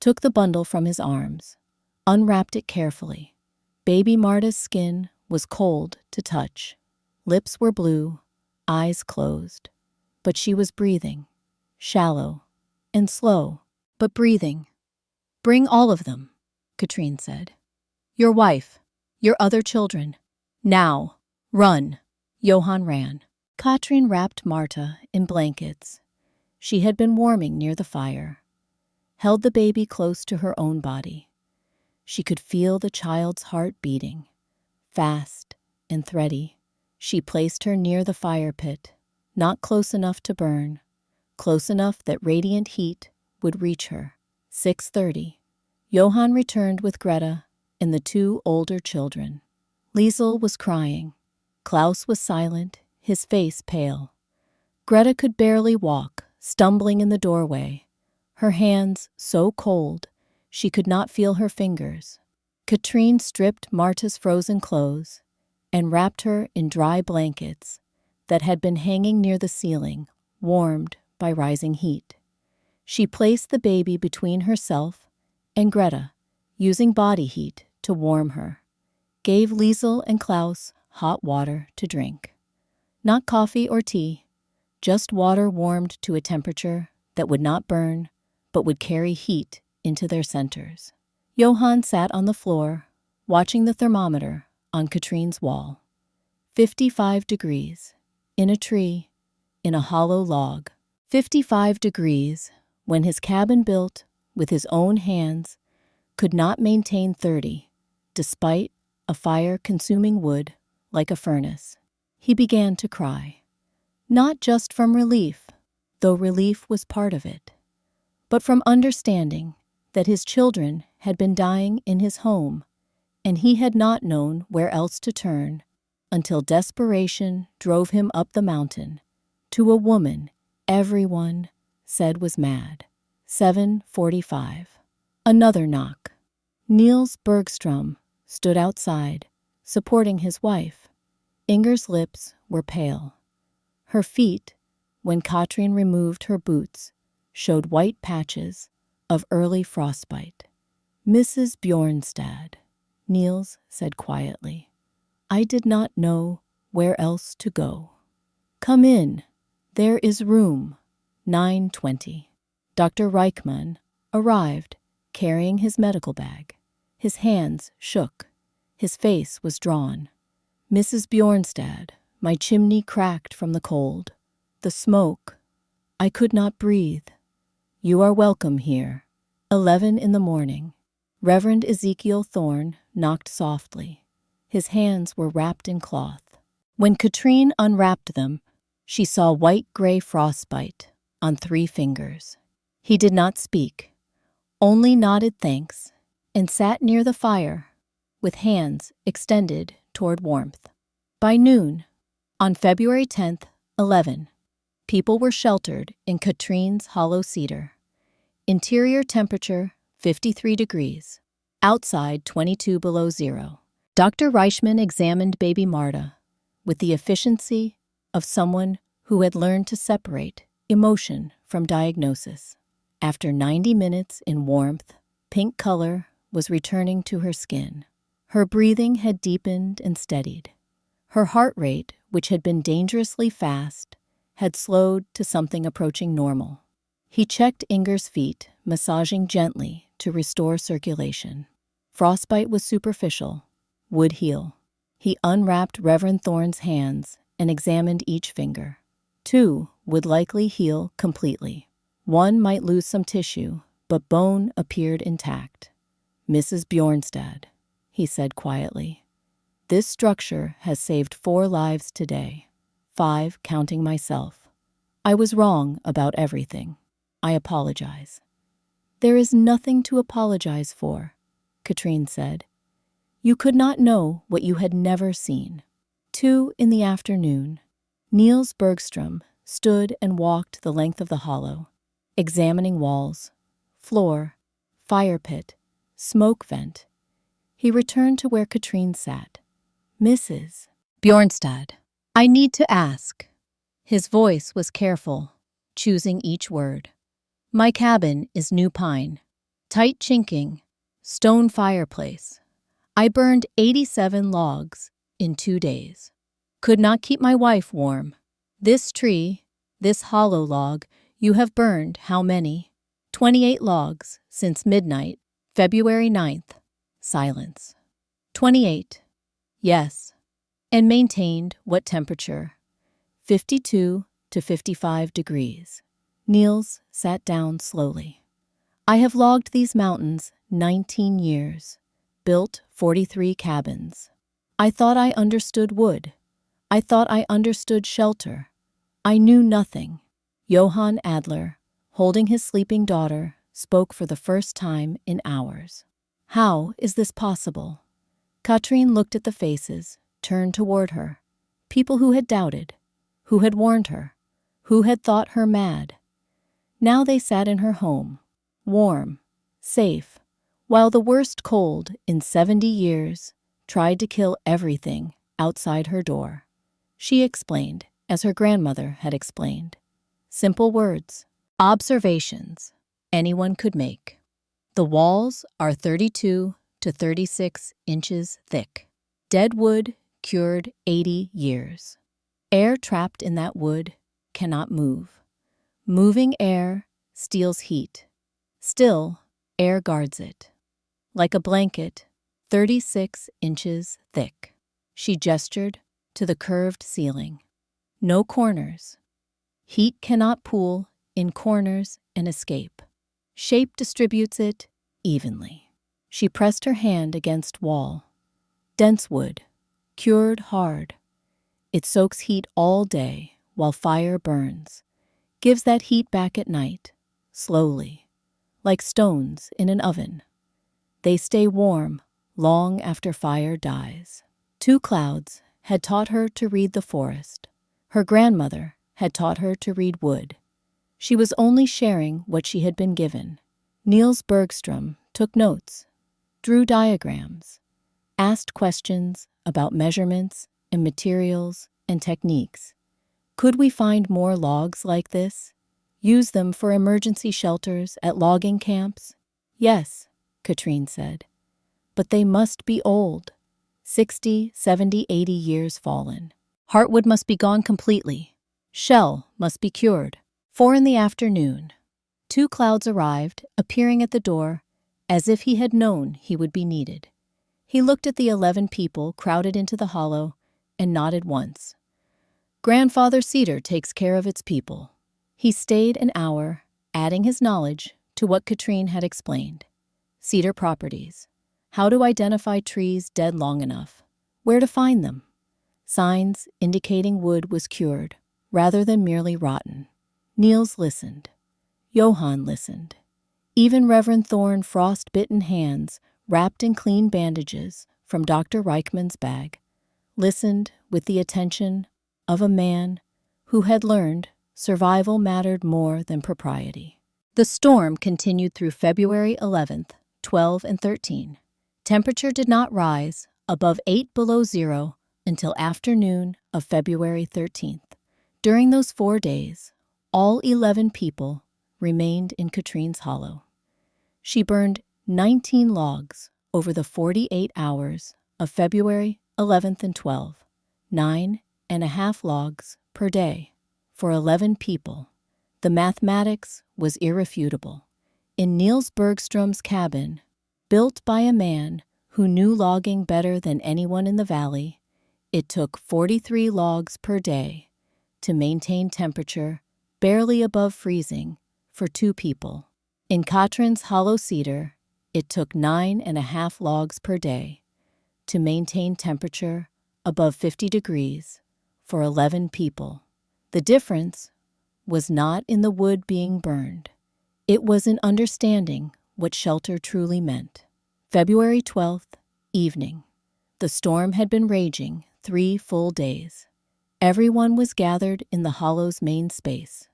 A: took the bundle from his arms, unwrapped it carefully. Baby Marta's skin was cold to touch. Lips were blue, eyes closed. But she was breathing, shallow and slow, but breathing. "Bring all of them," Katrin said. "Your wife, your other children. Now, run." Johann ran. Katrin wrapped Marta in blankets. She had been warming near the fire, held the baby close to her own body. She could feel the child's heart beating, fast and thready. She placed her near the fire pit, not close enough to burn, close enough that radiant heat would reach her. 6:30. Johann returned with Greta and the 2 older children. Liesel was crying. Klaus was silent, his face pale. Greta could barely walk, stumbling in the doorway, her hands so cold she could not feel her fingers. Katrin stripped Marta's frozen clothes and wrapped her in dry blankets that had been hanging near the ceiling, warmed by rising heat. She placed the baby between herself and Greta, using body heat to warm her. Gave Liesel and Klaus hot water to drink. Not coffee or tea, just water warmed to a temperature that would not burn, but would carry heat into their centers. Johann sat on the floor, watching the thermometer on Katrin's wall. 55 degrees. In a tree, in a hollow log. 55 degrees when his cabin built with his own hands could not maintain 30, despite a fire consuming wood like a furnace. He began to cry, not just from relief, though relief was part of it, but from understanding that his children had been dying in his home, and he had not known where else to turn until desperation drove him up the mountain to a woman everyone said was mad. 7:45. Another knock. Niels Bergstrom stood outside, supporting his wife. Inger's lips were pale. Her feet, when Katrin removed her boots, showed white patches of early frostbite. Mrs. Bjornstad, Niels said quietly, I did not know where else to go. Come in. There is room. 9:20. Dr. Reichmann arrived, carrying his medical bag. His hands shook. His face was drawn. Mrs. Bjornstad, my chimney cracked from the cold. The smoke. I could not breathe. You are welcome here. 11 in the morning. Reverend Ezekiel Thorne knocked softly. His hands were wrapped in cloth. When Katrine unwrapped them, she saw white-gray frostbite on 3 fingers. He did not speak, only nodded thanks, and sat near the fire, with hands extended toward warmth. By noon, on February 10th, 11, people were sheltered in Katrine's hollow cedar. Interior temperature 53 degrees, outside 22 below zero. Dr. Reichmann examined baby Marta with the efficiency of someone who had learned to separate emotion from diagnosis. After 90 minutes in warmth, pink color was returning to her skin. Her breathing had deepened and steadied. Her heart rate, which had been dangerously fast, had slowed to something approaching normal. He checked Inger's feet, massaging gently to restore circulation. Frostbite was superficial, would heal. He unwrapped Reverend Thorne's hands and examined each finger. 2 would likely heal completely. 1 might lose some tissue, but bone appeared intact. Mrs. Bjornstad, he said quietly, this structure has saved 4 lives today, 5 counting myself. I was wrong about everything. I apologize. There is nothing to apologize for, Katrine said. You could not know what you had never seen. 2 in the afternoon. Niels Bergstrom stood and walked the length of the hollow, examining walls, floor, fire pit, smoke vent. He returned to where Katrine sat. Mrs. Bjornstad, I need to ask. His voice was careful, choosing each word. My cabin is new pine, tight chinking, stone fireplace. I burned 87 logs in 2 days. Could not keep my wife warm. This tree, this hollow log, you have burned how many? 28 logs since midnight, February 9th. Silence. 28. Yes. And maintained what temperature? 52 to 55 degrees. Niels sat down slowly. I have logged these mountains 19 years, built 43 cabins. I thought I understood wood. I thought I understood shelter. I knew nothing. Johann Adler, holding his sleeping daughter, spoke for the first time in hours. How is this possible? Katrine looked at the faces, turned toward her. People who had doubted, who had warned her, who had thought her mad. Now they sat in her home, warm, safe, while the worst cold in 70 years tried to kill everything outside her door. She explained, as her grandmother had explained. Simple words, observations anyone could make. The walls are 32 to 36 inches thick. Dead wood cured 80 years. Air trapped in that wood cannot move. Moving air steals heat. Still, air guards it. Like a blanket, 36 inches thick. She gestured to the curved ceiling. No corners. Heat cannot pool in corners and escape. Shape distributes it evenly. She pressed her hand against wall. Dense wood, cured hard. It soaks heat all day while fire burns. Gives that heat back at night, slowly. like stones in an oven. They stay warm long after fire dies. Two clouds had taught her to read the forest. Her grandmother had taught her to read wood. She was only sharing what she had been given. Niels Bergstrom took notes, drew diagrams, asked questions about measurements and materials and techniques. Could we find more logs like this? Use them for emergency shelters at logging camps? Yes, Katrine said. But they must be old. 60, 70, 80 years fallen. Heartwood must be gone completely. Shell must be cured. 4 in the afternoon. Two clouds arrived, appearing at the door, as if he had known he would be needed. He looked at the 11 people crowded into the hollow and nodded once. Grandfather Cedar takes care of its people. He stayed an hour, adding his knowledge to what Katrine had explained. Cedar Properties. How to identify trees dead long enough. Where to find them. Signs indicating wood was cured, rather than merely rotten. Niels listened. Johann listened. Even Reverend Thorn frost-bitten hands, wrapped in clean bandages from Dr. Reichmann's bag, listened with the attention of a man who had learned survival mattered more than propriety. The storm continued through February 11th, 12 and 13. Temperature did not rise above 8 below zero until afternoon of February 13th. During those 4 days, all 11 people remained in Katrine's hollow. She burned 19 logs over the 48 hours of February 11th and 12th, 9.5 logs per day for 11 people. The mathematics was irrefutable. In Niels Bergstrom's cabin, built by a man who knew logging better than anyone in the valley, it took 43 logs per day to maintain temperature barely above freezing for 2 people. In Katrine's hollow cedar, it took 9.5 logs per day to maintain temperature above 50 degrees for 11 people. The difference was not in the wood being burned. It was in understanding what shelter truly meant. February 12th, evening. The storm had been raging 3 full days. Everyone was gathered in the hollow's main space.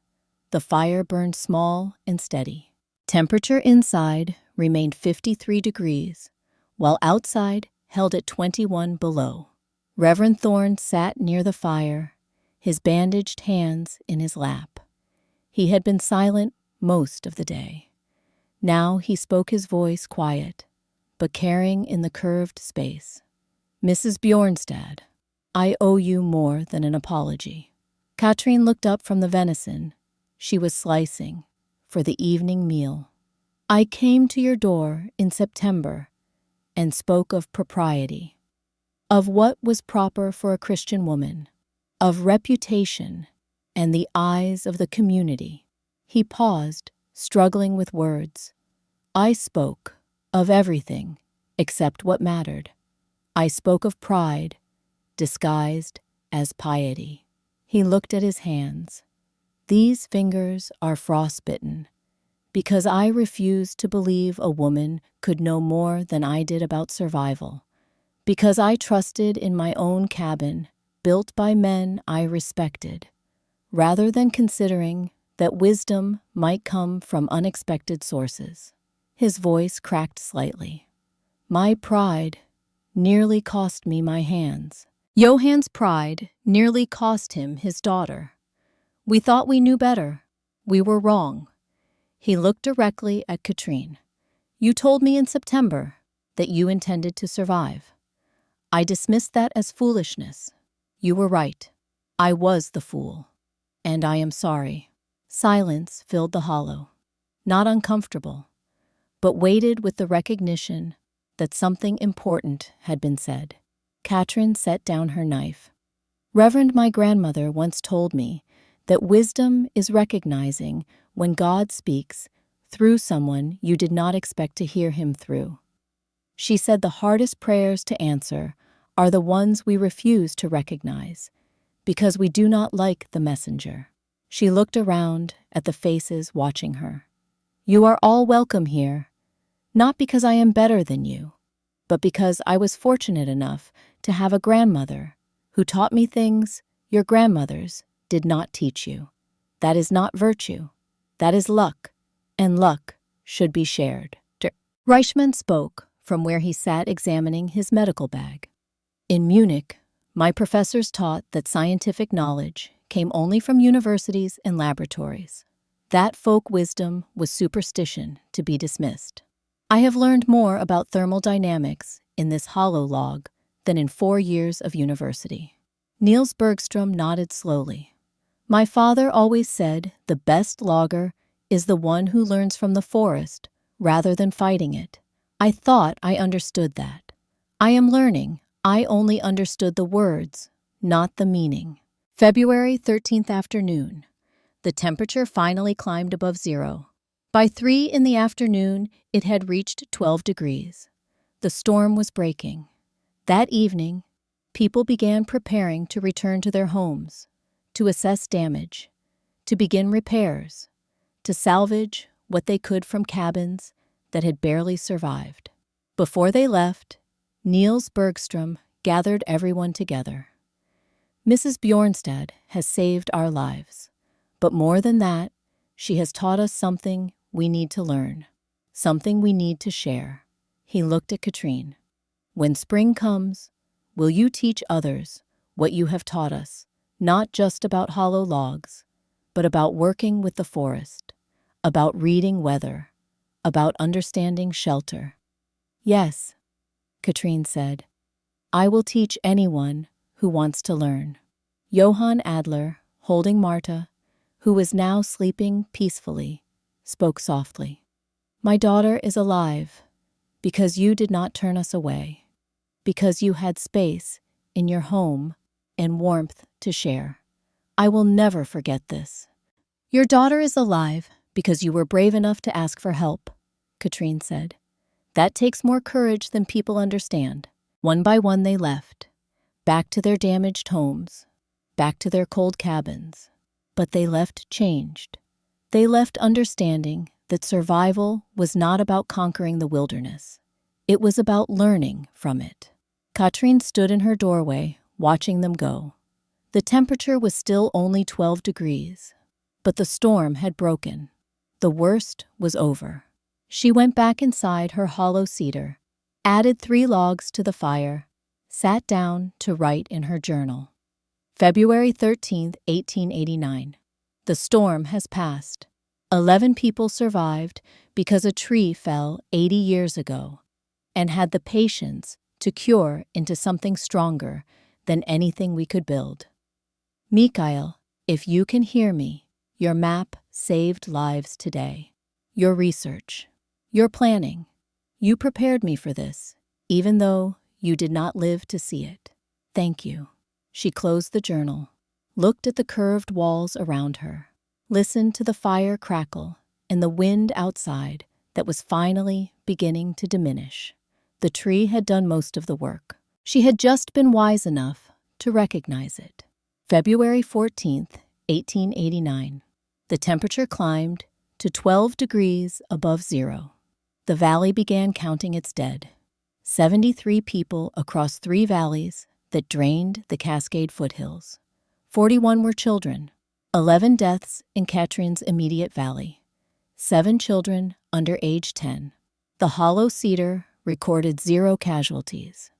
A: The fire burned small and steady. Temperature inside remained 53 degrees, while outside held at 21 below. Reverend Thorn sat near the fire, his bandaged hands in his lap. He had been silent most of the day. Now he spoke, his voice quiet, but carrying in the curved space. Mrs. Bjornstad, I owe you more than an apology. Katrine looked up from the venison she was slicing for the evening meal. I came to your door in September and spoke of propriety, of what was proper for a Christian woman, of reputation and the eyes of the community. He paused, struggling with words. I spoke of everything except what mattered. I spoke of pride, disguised as piety. He looked at his hands. These fingers are frostbitten, because I refused to believe a woman could know more than I did about survival, because I trusted in my own cabin, built by men I respected, rather than considering that wisdom might come from unexpected sources. His voice cracked slightly. My pride nearly cost me my hands. Johann's pride nearly cost him his daughter. We thought we knew better. We were wrong. He looked directly at Katrine. You told me in September that you intended to survive. I dismissed that as foolishness. You were right. I was the fool. And I am sorry. Silence filled the hollow. Not uncomfortable, but weighted with the recognition that something important had been said. Katrine set down her knife. Reverend, my grandmother once told me that wisdom is recognizing when God speaks through someone you did not expect to hear him through. She said the hardest prayers to answer are the ones we refuse to recognize because we do not like the messenger. She looked around at the faces watching her. You are all welcome here, not because I am better than you, but because I was fortunate enough to have a grandmother who taught me things your grandmothers did not teach you. That is not virtue. That is luck, and luck should be shared. Reichmann spoke from where he sat examining his medical bag. In Munich, my professors taught that scientific knowledge came only from universities and laboratories. That folk wisdom was superstition to be dismissed. I have learned more about thermodynamics in this hollow log than in 4 years of university. Niels Bergstrom nodded slowly. My father always said the best logger is the one who learns from the forest rather than fighting it. I thought I understood that. I am learning. I only understood the words, not the meaning. February 13th afternoon. The temperature finally climbed above zero. By 3 in the afternoon, it had reached 12 degrees. The storm was breaking. That evening, people began preparing to return to their homes, to assess damage, to begin repairs, to salvage what they could from cabins that had barely survived. Before they left, Niels Bergstrom gathered everyone together. Mrs. Bjornstad has saved our lives, but more than that, she has taught us something we need to learn, something we need to share. He looked at Katrine. When spring comes, will you teach others what you have taught us, not just about hollow logs, but about working with the forest, about reading weather, about understanding shelter? Yes, Katrine said. I will teach anyone who wants to learn. Johann Adler, holding Marta, who was now sleeping peacefully, spoke softly. My daughter is alive because you did not turn us away, because you had space in your home and warmth to share. I will never forget this. Your daughter is alive because you were brave enough to ask for help, Katrine said. That takes more courage than people understand. One by one they left, back to their damaged homes, back to their cold cabins. But they left changed. They left understanding that survival was not about conquering the wilderness. It was about learning from it. Katrine stood in her doorway, watching them go. The temperature was still only 12 degrees, but the storm had broken. The worst was over. She went back inside her hollow cedar, added 3 logs to the fire, sat down to write in her journal. February 13th, 1889. The storm has passed. 11 people survived because a tree fell 80 years ago and had the patience to cure into something stronger than anything we could build. Mikhail, if you can hear me, your map saved lives today. Your research, your planning, you prepared me for this, even though you did not live to see it. Thank you. She closed the journal, looked at the curved walls around her, listened to the fire crackle and the wind outside that was finally beginning to diminish. The tree had done most of the work. She had just been wise enough to recognize it. February 14th, 1889. The temperature climbed to 12 degrees above zero. The valley began counting its dead. 73 people across 3 valleys that drained the Cascade foothills. 41 were children. 11 deaths in Katrine's immediate valley. 7 children under age 10. The hollow cedar recorded 0 casualties.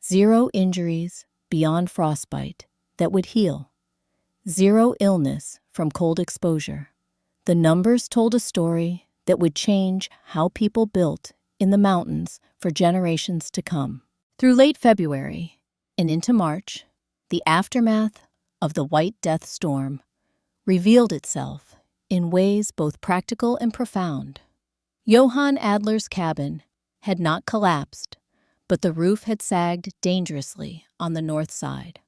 A: 0 injuries beyond frostbite that would heal. 0 illness from cold exposure. The numbers told a story that would change how people built in the mountains for generations to come. Through late February and into March, the aftermath of the White Death storm revealed itself in ways both practical and profound. Johann Adler's cabin had not collapsed, but the roof had sagged dangerously on the north side.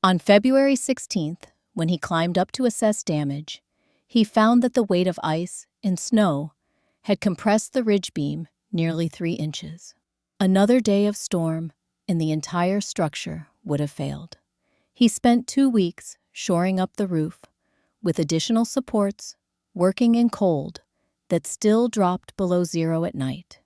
A: On February 16th, when he climbed up to assess damage, he found that the weight of ice and snow had compressed the ridge beam nearly 3 inches. Another day of storm, and the entire structure would have failed. He spent 2 weeks shoring up the roof, with additional supports, working in cold, that still dropped below zero at night.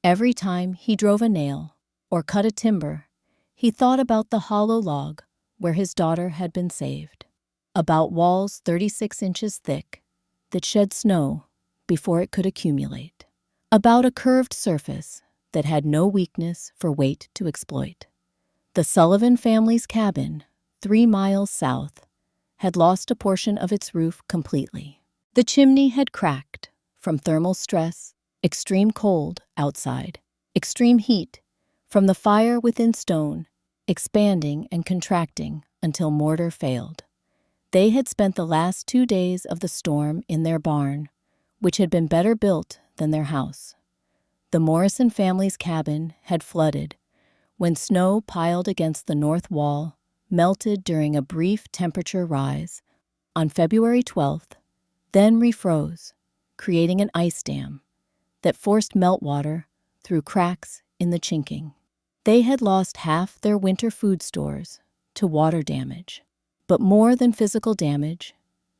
A: Every time he drove a nail or cut a timber, he thought about the hollow log where his daughter had been saved, about walls 36 inches thick that shed snow before it could accumulate, about a curved surface that had no weakness for weight to exploit. The Sullivan family's cabin, 3 miles south, had lost a portion of its roof completely. The chimney had cracked from thermal stress, extreme cold outside, extreme heat from the fire within stone, expanding and contracting until mortar failed. They had spent the last 2 days of the storm in their barn, which had been better built than their house. The Morrison family's cabin had flooded when snow piled against the north wall melted during a brief temperature rise on February 12th, then refroze, creating an ice dam that forced meltwater through cracks in the chinking. They had lost half their winter food stores to water damage. But more than physical damage,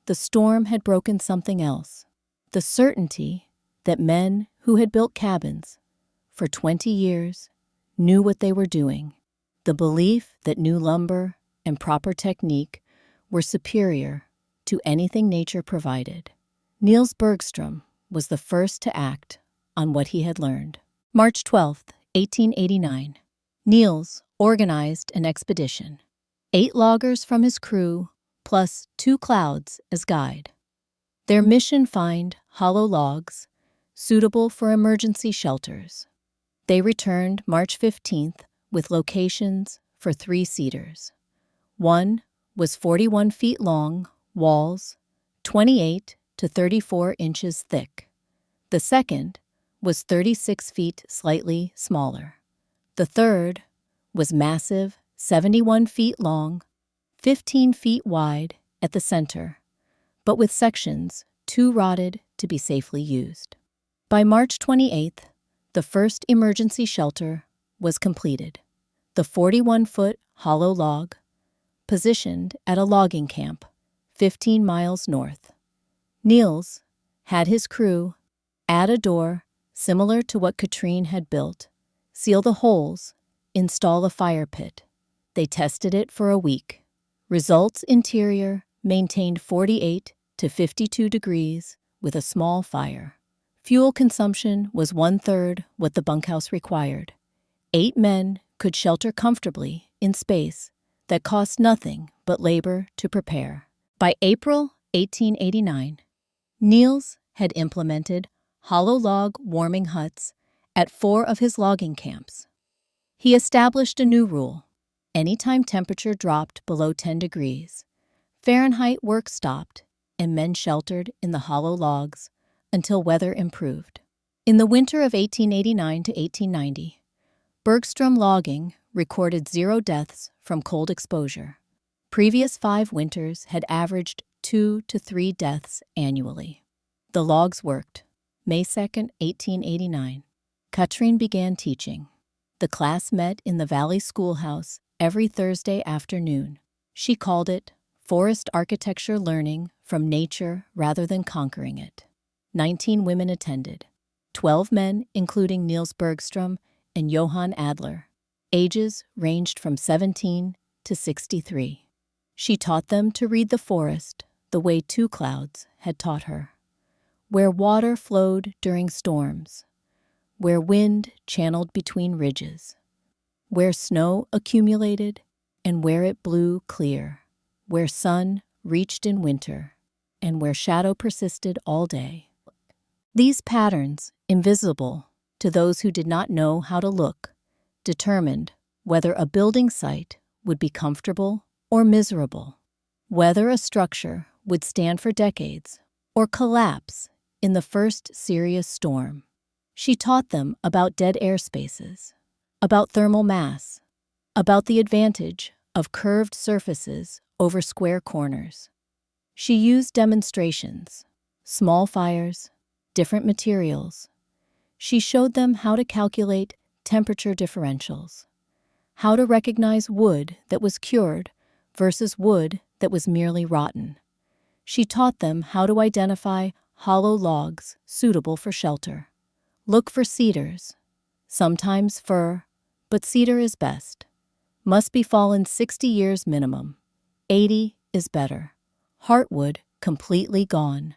A: the storm had broken something else: the certainty that men who had built cabins for 20 years knew what they were doing, the belief that new lumber and proper technique were superior to anything nature provided. Niels Bergstrom was the first to act on what he had learned. March 12, 1889. Niels organized an expedition. 8 loggers from his crew, plus 2 clouds as guide. Their mission: find hollow logs suitable for emergency shelters. They returned March 15th with locations for 3 cedars. One was 41 feet long, walls 28 to 34 inches thick. The second was 36 feet slightly smaller. The third was massive, 71 feet long, 15 feet wide at the center, but with sections too rotted to be safely used. By March 28th, the first emergency shelter was completed. The 41-foot hollow log, positioned at a logging camp 15 miles north. Niels had his crew add a door similar to what Katrine had built, seal the holes, install a fire pit. They tested it for a week. Results: interior maintained 48 to 52 degrees with a small fire. Fuel consumption was 1/3 what the bunkhouse required. 8 men could shelter comfortably in space that cost nothing but labor to prepare. By April 1889, Niels had implemented hollow log warming huts at 4 of his logging camps. He established a new rule: anytime temperature dropped below 10 degrees Fahrenheit, work stopped and men sheltered in the hollow logs until weather improved. In the winter of 1889 to 1890, Bergstrom Logging recorded 0 deaths from cold exposure. Previous 5 winters had averaged 2 to 3 deaths annually. The logs worked. May 2, 1889. Katrine began teaching. The class met in the Valley Schoolhouse every Thursday afternoon. She called it Forest Architecture Learning from Nature Rather Than Conquering It. 19 women attended. 12 men, including Niels Bergstrom and Johann Adler. Ages ranged from 17 to 63. She taught them to read the forest the way 2 clouds had taught her, where water flowed during storms, where wind channeled between ridges, where snow accumulated and where it blew clear, where sun reached in winter and where shadow persisted all day. These patterns, invisible to those who did not know how to look, determined whether a building site would be comfortable or miserable, whether a structure would stand for decades or collapse in the first serious storm. She taught them about dead air spaces, about thermal mass, about the advantage of curved surfaces over square corners. She used demonstrations, small fires, different materials. She showed them how to calculate temperature differentials, how to recognize wood that was cured versus wood that was merely rotten. She taught them how to identify hollow logs suitable for shelter. Look for cedars, sometimes fir, but cedar is best. Must be fallen 60 years minimum. 80 is better. Heartwood completely gone.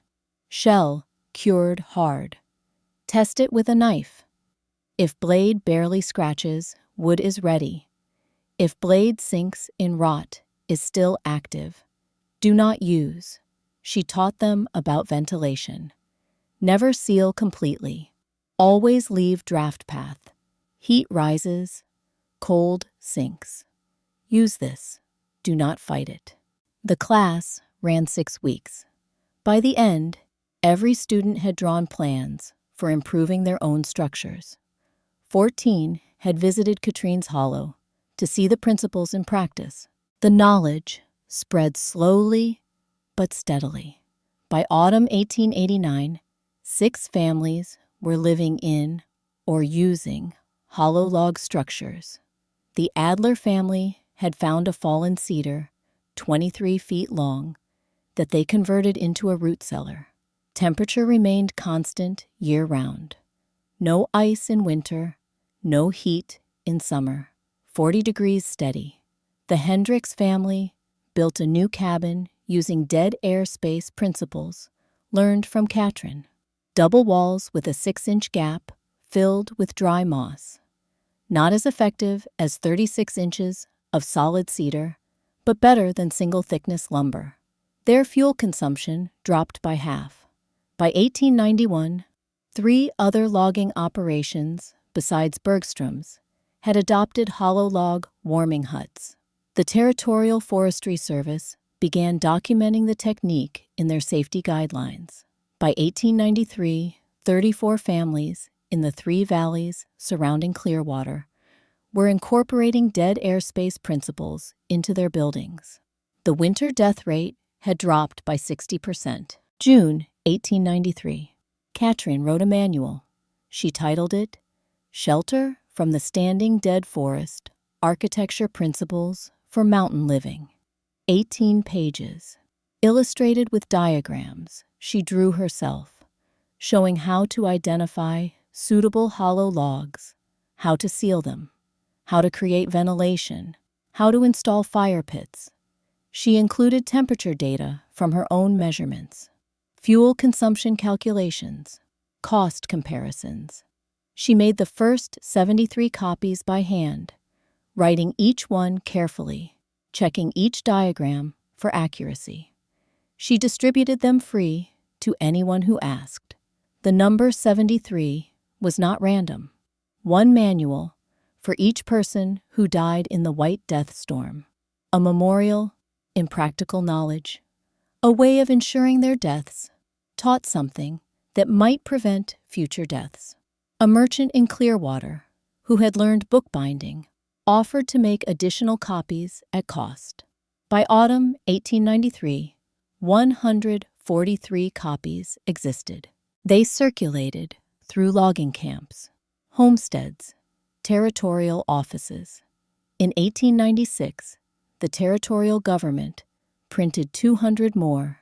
A: Shell cured hard. Test it with a knife. If blade barely scratches, wood is ready. If blade sinks in rot, is still active. Do not use. She taught them about ventilation. Never seal completely. Always leave draft path. Heat rises, cold sinks. Use this. Do not fight it. The class ran 6 weeks. By the end, every student had drawn plans for improving their own structures. 14 had visited Katrine's Hollow to see the principles in practice. The knowledge spread slowly but steadily. By autumn 1889, 6 families were living in or using hollow log structures. The Adler family had found a fallen cedar 23 feet long that they converted into a root cellar. Temperature remained constant year-round. No ice in winter, no heat in summer. 40 degrees steady. The Hendricks family built a new cabin using dead air space principles learned from Katrine. Double walls with a 6-inch gap filled with dry moss. Not as effective as 36 inches of solid cedar, but better than single-thickness lumber. Their fuel consumption dropped by half. By 1891, 3 other logging operations, besides Bergstrom's, had adopted hollow log warming huts. The Territorial Forestry Service began documenting the technique in their safety guidelines. By 1893, 34 families in the 3 valleys surrounding Clearwater were incorporating dead airspace principles into their buildings. The winter death rate had dropped by 60%. June 1893. Katrine wrote a manual. She titled it Shelter from the Standing Dead Forest, Architecture Principles for Mountain Living. 18 pages. Illustrated with diagrams she drew herself, showing how to identify suitable hollow logs, how to seal them, how to create ventilation, how to install fire pits. She included temperature data from her own measurements, fuel consumption calculations, cost comparisons. She made the first 73 copies by hand, writing each one carefully, checking each diagram for accuracy. She distributed them free to anyone who asked. The number 73 was not random. One manual for each person who died in the White Death Storm. A memorial in practical knowledge. A way of ensuring their deaths taught something that might prevent future deaths. A merchant in Clearwater, who had learned bookbinding, offered to make additional copies at cost. By autumn 1893, 143 copies existed. They circulated through logging camps, homesteads, territorial offices. In 1896, the territorial government printed 200 more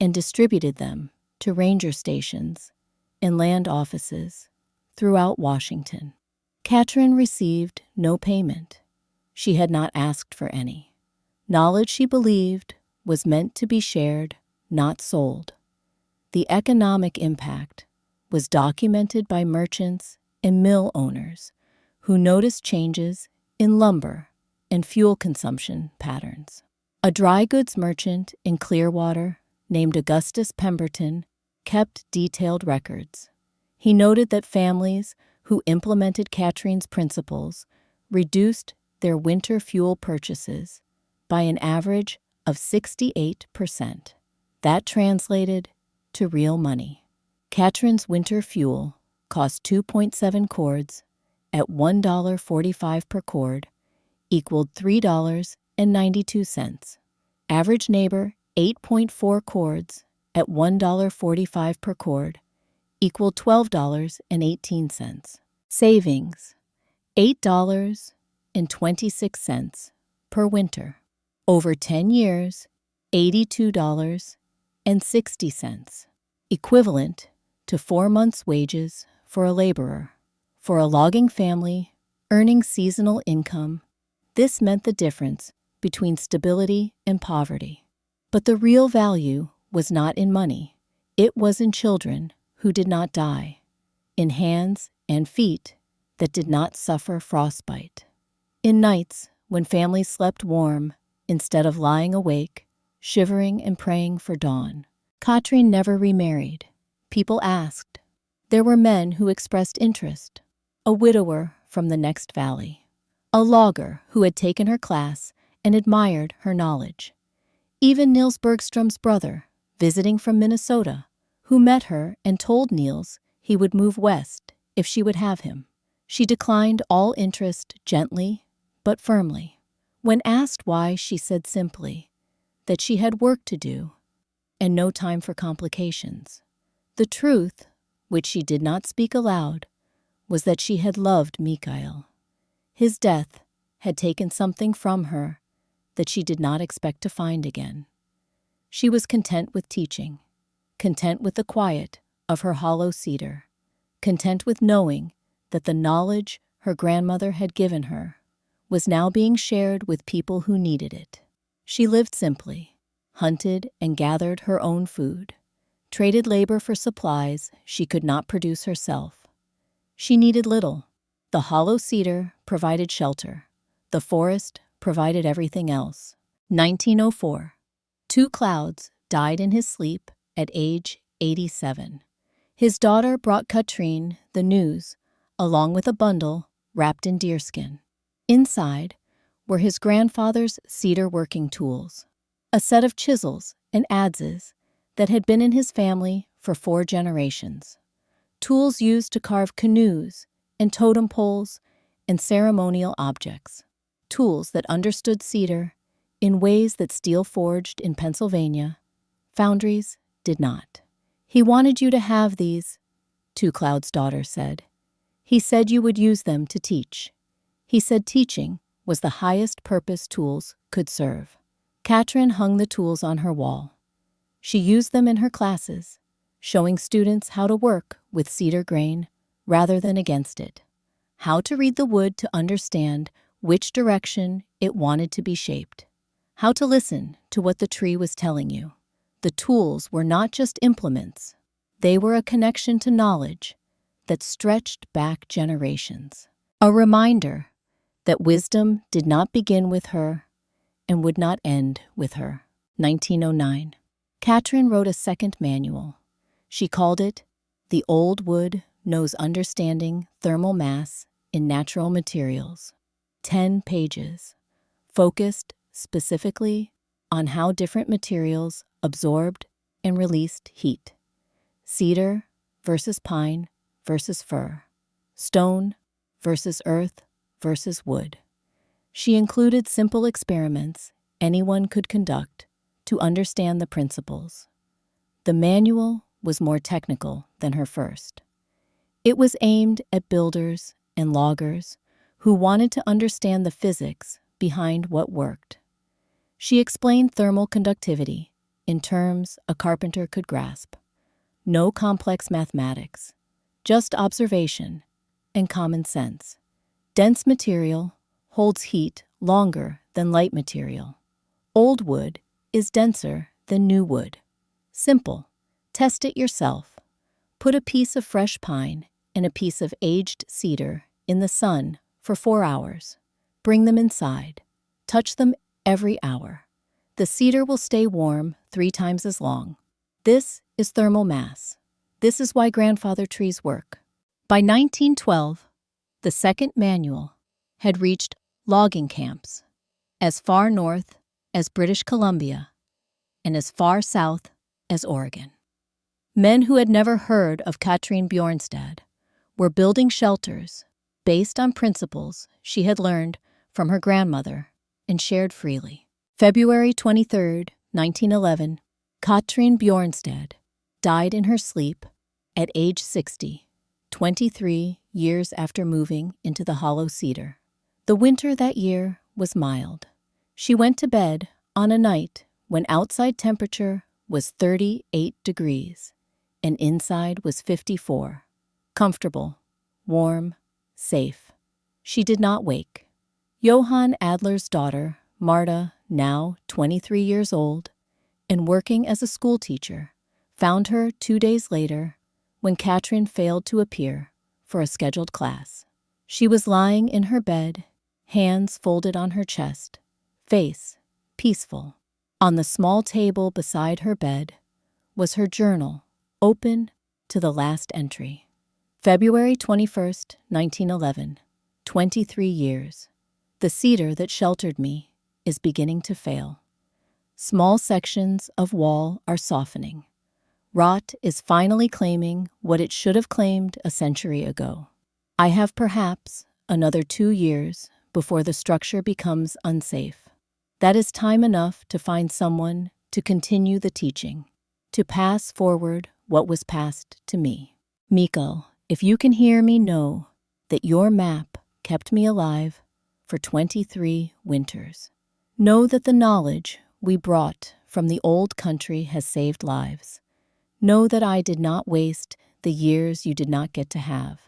A: and distributed them to ranger stations and land offices throughout Washington. Katrine received no payment. She had not asked for any. Knowledge she believed was meant to be shared, not sold. The economic impact was documented by merchants and mill owners who noticed changes in lumber and fuel consumption patterns. A dry goods merchant in Clearwater named Augustus Pemberton kept detailed records. He noted that families who implemented Katrine's principles reduced their winter fuel purchases by an average of 68%. That translated to real money. Katrine's winter fuel cost 2.7 cords at $1.45 per cord, equaled $3.92. Average neighbor 8.4 cords at $1.45 per cord, equaled $12.18. Savings $8.26 per winter. Over 10 years, $82.60. equivalent to 4 months' wages for a laborer. For a logging family earning seasonal income, this meant the difference between stability and poverty. But the real value was not in money. It was in children who did not die, in hands and feet that did not suffer frostbite, in nights when families slept warm instead of lying awake, shivering and praying for dawn. Katrin never remarried. People asked. There were men who expressed interest. A widower from the next valley, a logger who had taken her class and admired her knowledge. Even Niels Bergstrom's brother, visiting from Minnesota, who met her and told Niels he would move west if she would have him. She declined all interest gently but firmly. When asked why, she said simply that she had work to do and no time for complications. The truth, which she did not speak aloud, was that she had loved Mikael. His death had taken something from her that she did not expect to find again. She was content with teaching, content with the quiet of her hollow cedar, content with knowing that the knowledge her grandmother had given her was now being shared with people who needed it. She lived simply, hunted and gathered her own food, traded labor for supplies she could not produce herself. She needed little. The hollow cedar provided shelter. The forest provided everything else. 1904. Two Clouds died in his sleep at age 87. His daughter brought Katrin the news, along with a bundle wrapped in deerskin. Inside were his grandfather's cedar working tools, a set of chisels and adzes that had been in his family for 4 generations. Tools used to carve canoes and totem poles and ceremonial objects. Tools that understood cedar in ways that steel forged in Pennsylvania, foundries did not. He wanted you to have these, Two Clouds' daughter said. He said you would use them to teach. He said teaching was the highest purpose tools could serve. Katrin hung the tools on her wall. She used them in her classes, showing students how to work with cedar grain rather than against it, how to read the wood to understand which direction it wanted to be shaped, how to listen to what the tree was telling you. The tools were not just implements. They were a connection to knowledge that stretched back generations, a reminder that wisdom did not begin with her and would not end with her. 1909. Katrin wrote a second manual. She called it The Old Wood Knows Understanding Thermal Mass in Natural Materials. 10 pages, focused specifically on how different materials absorbed and released heat. Cedar versus pine versus fir. Stone versus earth versus wood. She included simple experiments anyone could conduct to understand the principles. The manual was more technical than her first. It was aimed at builders and loggers who wanted to understand the physics behind what worked. She explained thermal conductivity in terms a carpenter could grasp. No complex mathematics, just observation and common sense. Dense material holds heat longer than light material. Old wood is denser than new wood. Simple. Test it yourself. Put a piece of fresh pine and a piece of aged cedar in the sun for 4 hours. Bring them inside. Touch them every hour. The cedar will stay warm 3 times as long. This is thermal mass. This is why grandfather trees work. By 1912, the second manual had reached logging camps as far north as British Columbia and as far south as Oregon. Men who had never heard of Katrin Bjornstad were building shelters based on principles she had learned from her grandmother and shared freely. February 23, 1911, Katrin Bjornstad died in her sleep at age 60, 23 years after moving into the hollow cedar. The winter that year was mild. She went to bed on a night when outside temperature was 38 degrees and inside was 54. Comfortable, warm, safe. She did not wake. Johann Adler's daughter, Marta, now 23 years old and working as a schoolteacher, found her 2 days later when Katrin failed to appear for a scheduled class. She was lying in her bed, hands folded on her chest, face peaceful. On the small table beside her bed was her journal, open to the last entry. February 21st, 1911. 23 years. The cedar that sheltered me is beginning to fail. Small sections of wall are softening. Rot is finally claiming what it should have claimed a century ago. I have perhaps another 2 years before the structure becomes unsafe. That is time enough to find someone to continue the teaching, to pass forward what was passed to me. Mikkel, if you can hear me, know that your map kept me alive for 23 winters. Know that the knowledge we brought from the old country has saved lives. Know that I did not waste the years you did not get to have.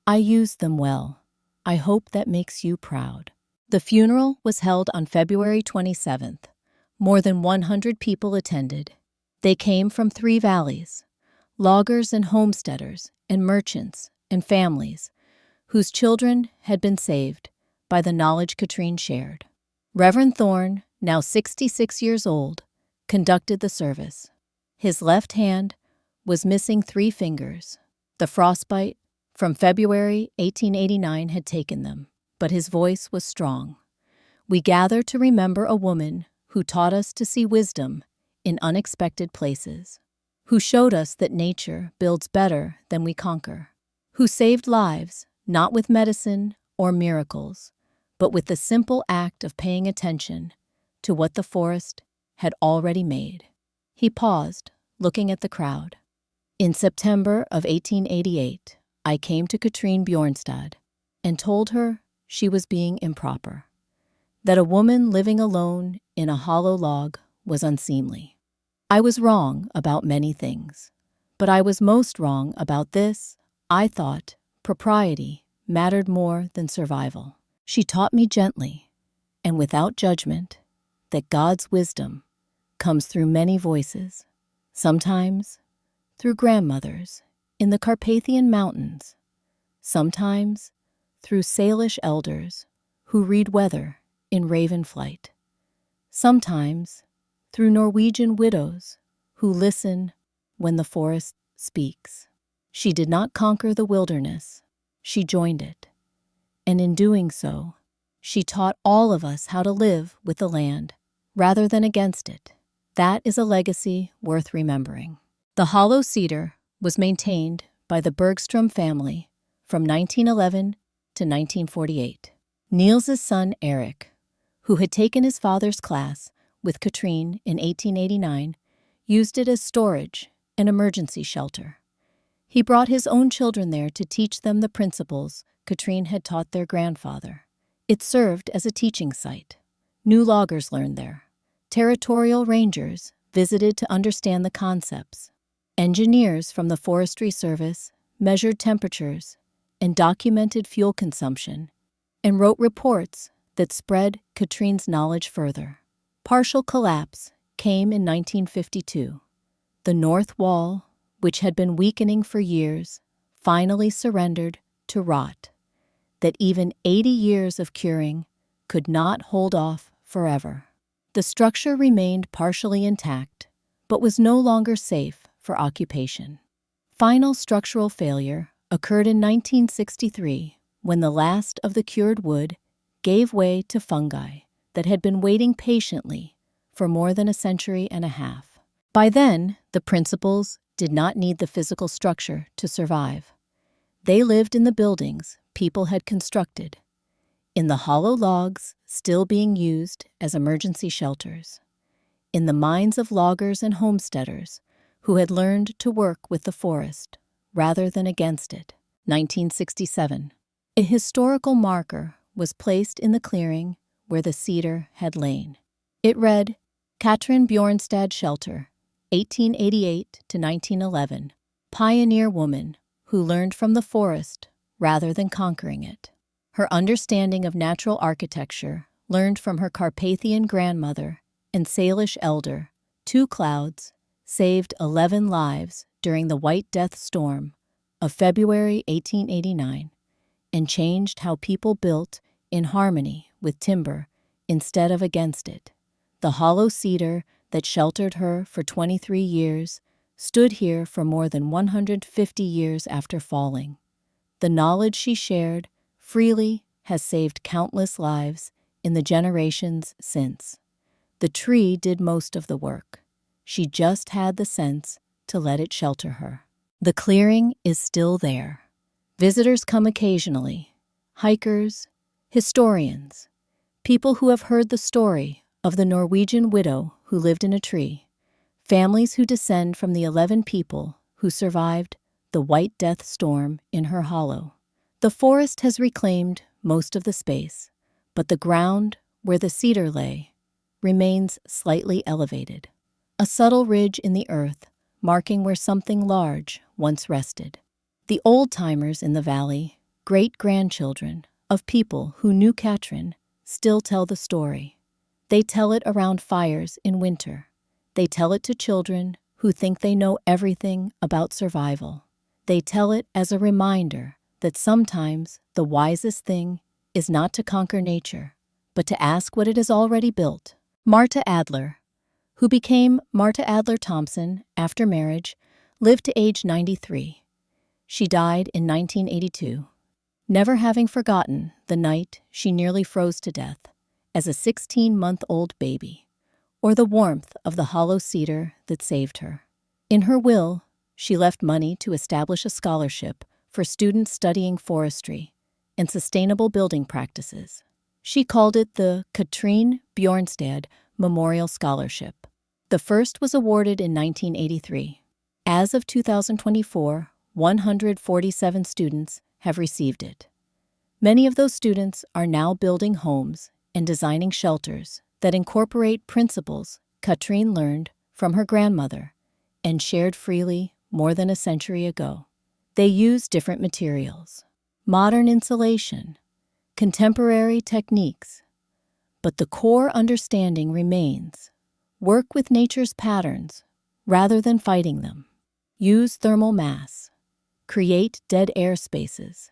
A: I used them well. I hope that makes you proud. The funeral was held on February 27th. More than 100 people attended. They came from 3 valleys, loggers and homesteaders and merchants and families whose children had been saved by the knowledge Katrin shared. Reverend Thorne, now 66 years old, conducted the service. His left hand was missing 3 fingers. The frostbite from February 1889 had taken them, but his voice was strong. We gather to remember a woman who taught us to see wisdom in unexpected places, who showed us that nature builds better than we conquer, who saved lives not with medicine or miracles, but with the simple act of paying attention to what the forest had already made. He paused, looking at the crowd. In September of 1888, I came to Katrin Bjornstad and told her she was being improper, that a woman living alone in a hollow log was unseemly. I was wrong about many things, but I was most wrong about this. I thought propriety mattered more than survival. She taught me gently and without judgment that God's wisdom comes through many voices, sometimes through grandmothers in the Carpathian Mountains, sometimes through Salish elders who read weather in raven flight, sometimes through Norwegian widows who listen when the forest speaks. She did not conquer the wilderness, she joined it. And in doing so, she taught all of us how to live with the land rather than against it. That is a legacy worth remembering. The hollow cedar was maintained by the Bergstrom family from 1911 to 1948. Niels's son Eric, who had taken his father's class with Katrin in 1889, used it as storage and emergency shelter. He brought his own children there to teach them the principles Katrin had taught their grandfather. It served as a teaching site. New loggers learned there. Territorial rangers visited to understand the concepts. Engineers from the Forestry Service measured temperatures and documented fuel consumption and wrote reports that spread Katrin's knowledge further. Partial collapse came in 1952. The north wall, which had been weakening for years, finally surrendered to rot that even 80 years of curing could not hold off forever. The structure remained partially intact, but was no longer safe for occupation. Final structural failure occurred in 1963 when the last of the cured wood gave way to fungi that had been waiting patiently for more than a century and a half. By then, the principles did not need the physical structure to survive. They lived in the buildings people had constructed, in the hollow logs still being used as emergency shelters, in the minds of loggers and homesteaders who had learned to work with the forest rather than against it. 1967. A historical marker was placed in the clearing where the cedar had lain. It read, Katrin Bjornstad Shelter, 1888 to 1911, pioneer woman who learned from the forest rather than conquering it. Her understanding of natural architecture, learned from her Carpathian grandmother and Salish elder, Two Clouds, saved 11 lives during the White Death storm of February 1889 and changed how people built in harmony with timber instead of against it. The hollow cedar that sheltered her for 23 years stood here for more than 150 years after falling. The knowledge she shared freely has saved countless lives in the generations since. The tree did most of the work. She just had the sense to let it shelter her. The clearing is still there. Visitors come occasionally, hikers, historians, people who have heard the story of the Norwegian widow who lived in a tree, families who descend from the 11 people who survived the White Death storm in her hollow. The forest has reclaimed most of the space, but the ground where the cedar lay remains slightly elevated, a subtle ridge in the earth marking where something large once rested. The old-timers in the valley, great-grandchildren of people who knew Katrin, still tell the story. They tell it around fires in winter. They tell it to children who think they know everything about survival. They tell it as a reminder that sometimes the wisest thing is not to conquer nature, but to ask what it has already built. Marta Adler, who became Marta Adler Thompson after marriage, lived to age 93. She died in 1982, never having forgotten the night she nearly froze to death as a 16-month-old baby, or the warmth of the hollow cedar that saved her. In her will, she left money to establish a scholarship for students studying forestry and sustainable building practices. She called it the Katrin Bjornstad Memorial Scholarship. The first was awarded in 1983. As of 2024, 147 students have received it. Many of those students are now building homes and designing shelters that incorporate principles Katrin learned from her grandmother and shared freely more than a century ago. They use different materials, modern insulation, contemporary techniques, but the core understanding remains: work with nature's patterns rather than fighting them. Use thermal mass. Create dead air spaces.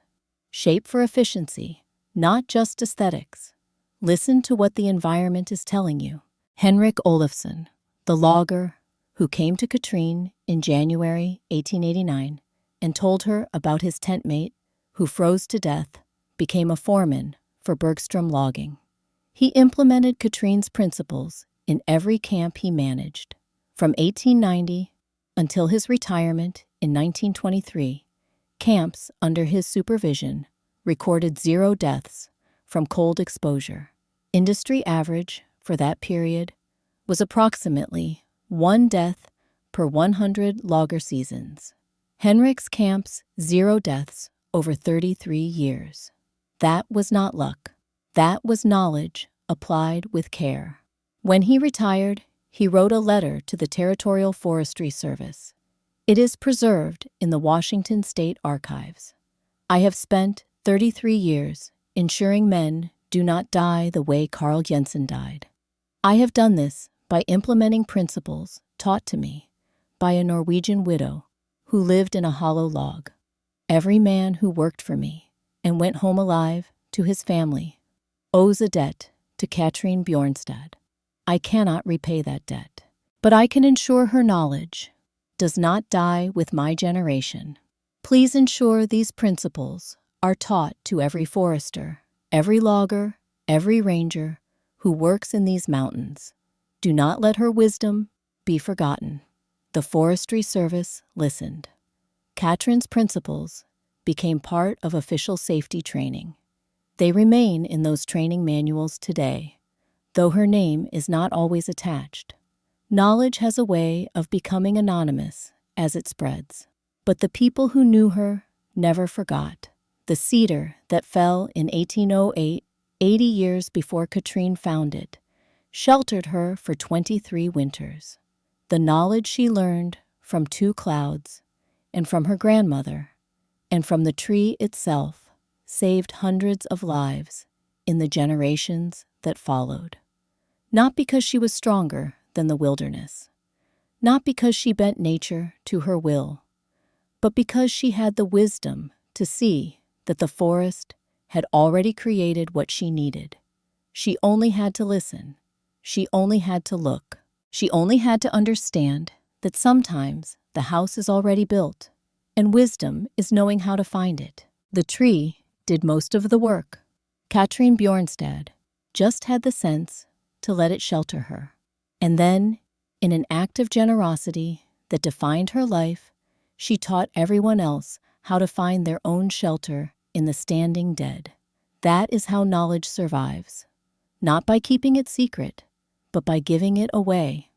A: Shape for efficiency, not just aesthetics. Listen to what the environment is telling you. Henrik Olafsson, the logger who came to Katrin in January 1889 and told her about his tent mate who froze to death, became a foreman for Bergstrom Logging. He implemented Katrin's principles in every camp he managed. From 1890 until his retirement in 1923, camps under his supervision recorded 0 deaths from cold exposure. Industry average for that period was approximately 1 death per 100 logger seasons. Henrik's camp's 0 deaths over 33 years. That was not luck. That was knowledge applied with care. When he retired, he wrote a letter to the Territorial Forestry Service. It is preserved in the Washington State Archives. I have spent 33 years ensuring men do not die the way Carl Jensen died. I have done this by implementing principles taught to me by a Norwegian widow who lived in a hollow log. Every man who worked for me and went home alive to his family owes a debt to Katrin Bjornstad. I cannot repay that debt, but I can ensure her knowledge does not die with my generation. Please ensure these principles are taught to every forester, every logger, every ranger who works in these mountains. Do not let her wisdom be forgotten. The Forestry Service listened. Katrin's principles became part of official safety training. They remain in those training manuals today, though her name is not always attached. Knowledge has a way of becoming anonymous as it spreads. But the people who knew her never forgot. The cedar that fell in 1808, 80 years before Katrin found it, sheltered her for 23 winters. The knowledge she learned from Two Clouds and from her grandmother, and from the tree itself, saved hundreds of lives in the generations that followed. Not because she was stronger than the wilderness, not because she bent nature to her will, but because she had the wisdom to see that the forest had already created what she needed. She only had to listen. She only had to look. She only had to understand that sometimes the house is already built, and wisdom is knowing how to find it. The tree did most of the work. Katrine Bjornstad just had the sense to let it shelter her. And then, in an act of generosity that defined her life, she taught everyone else how to find their own shelter in the standing dead. That is how knowledge survives, not by keeping it secret, but by giving it away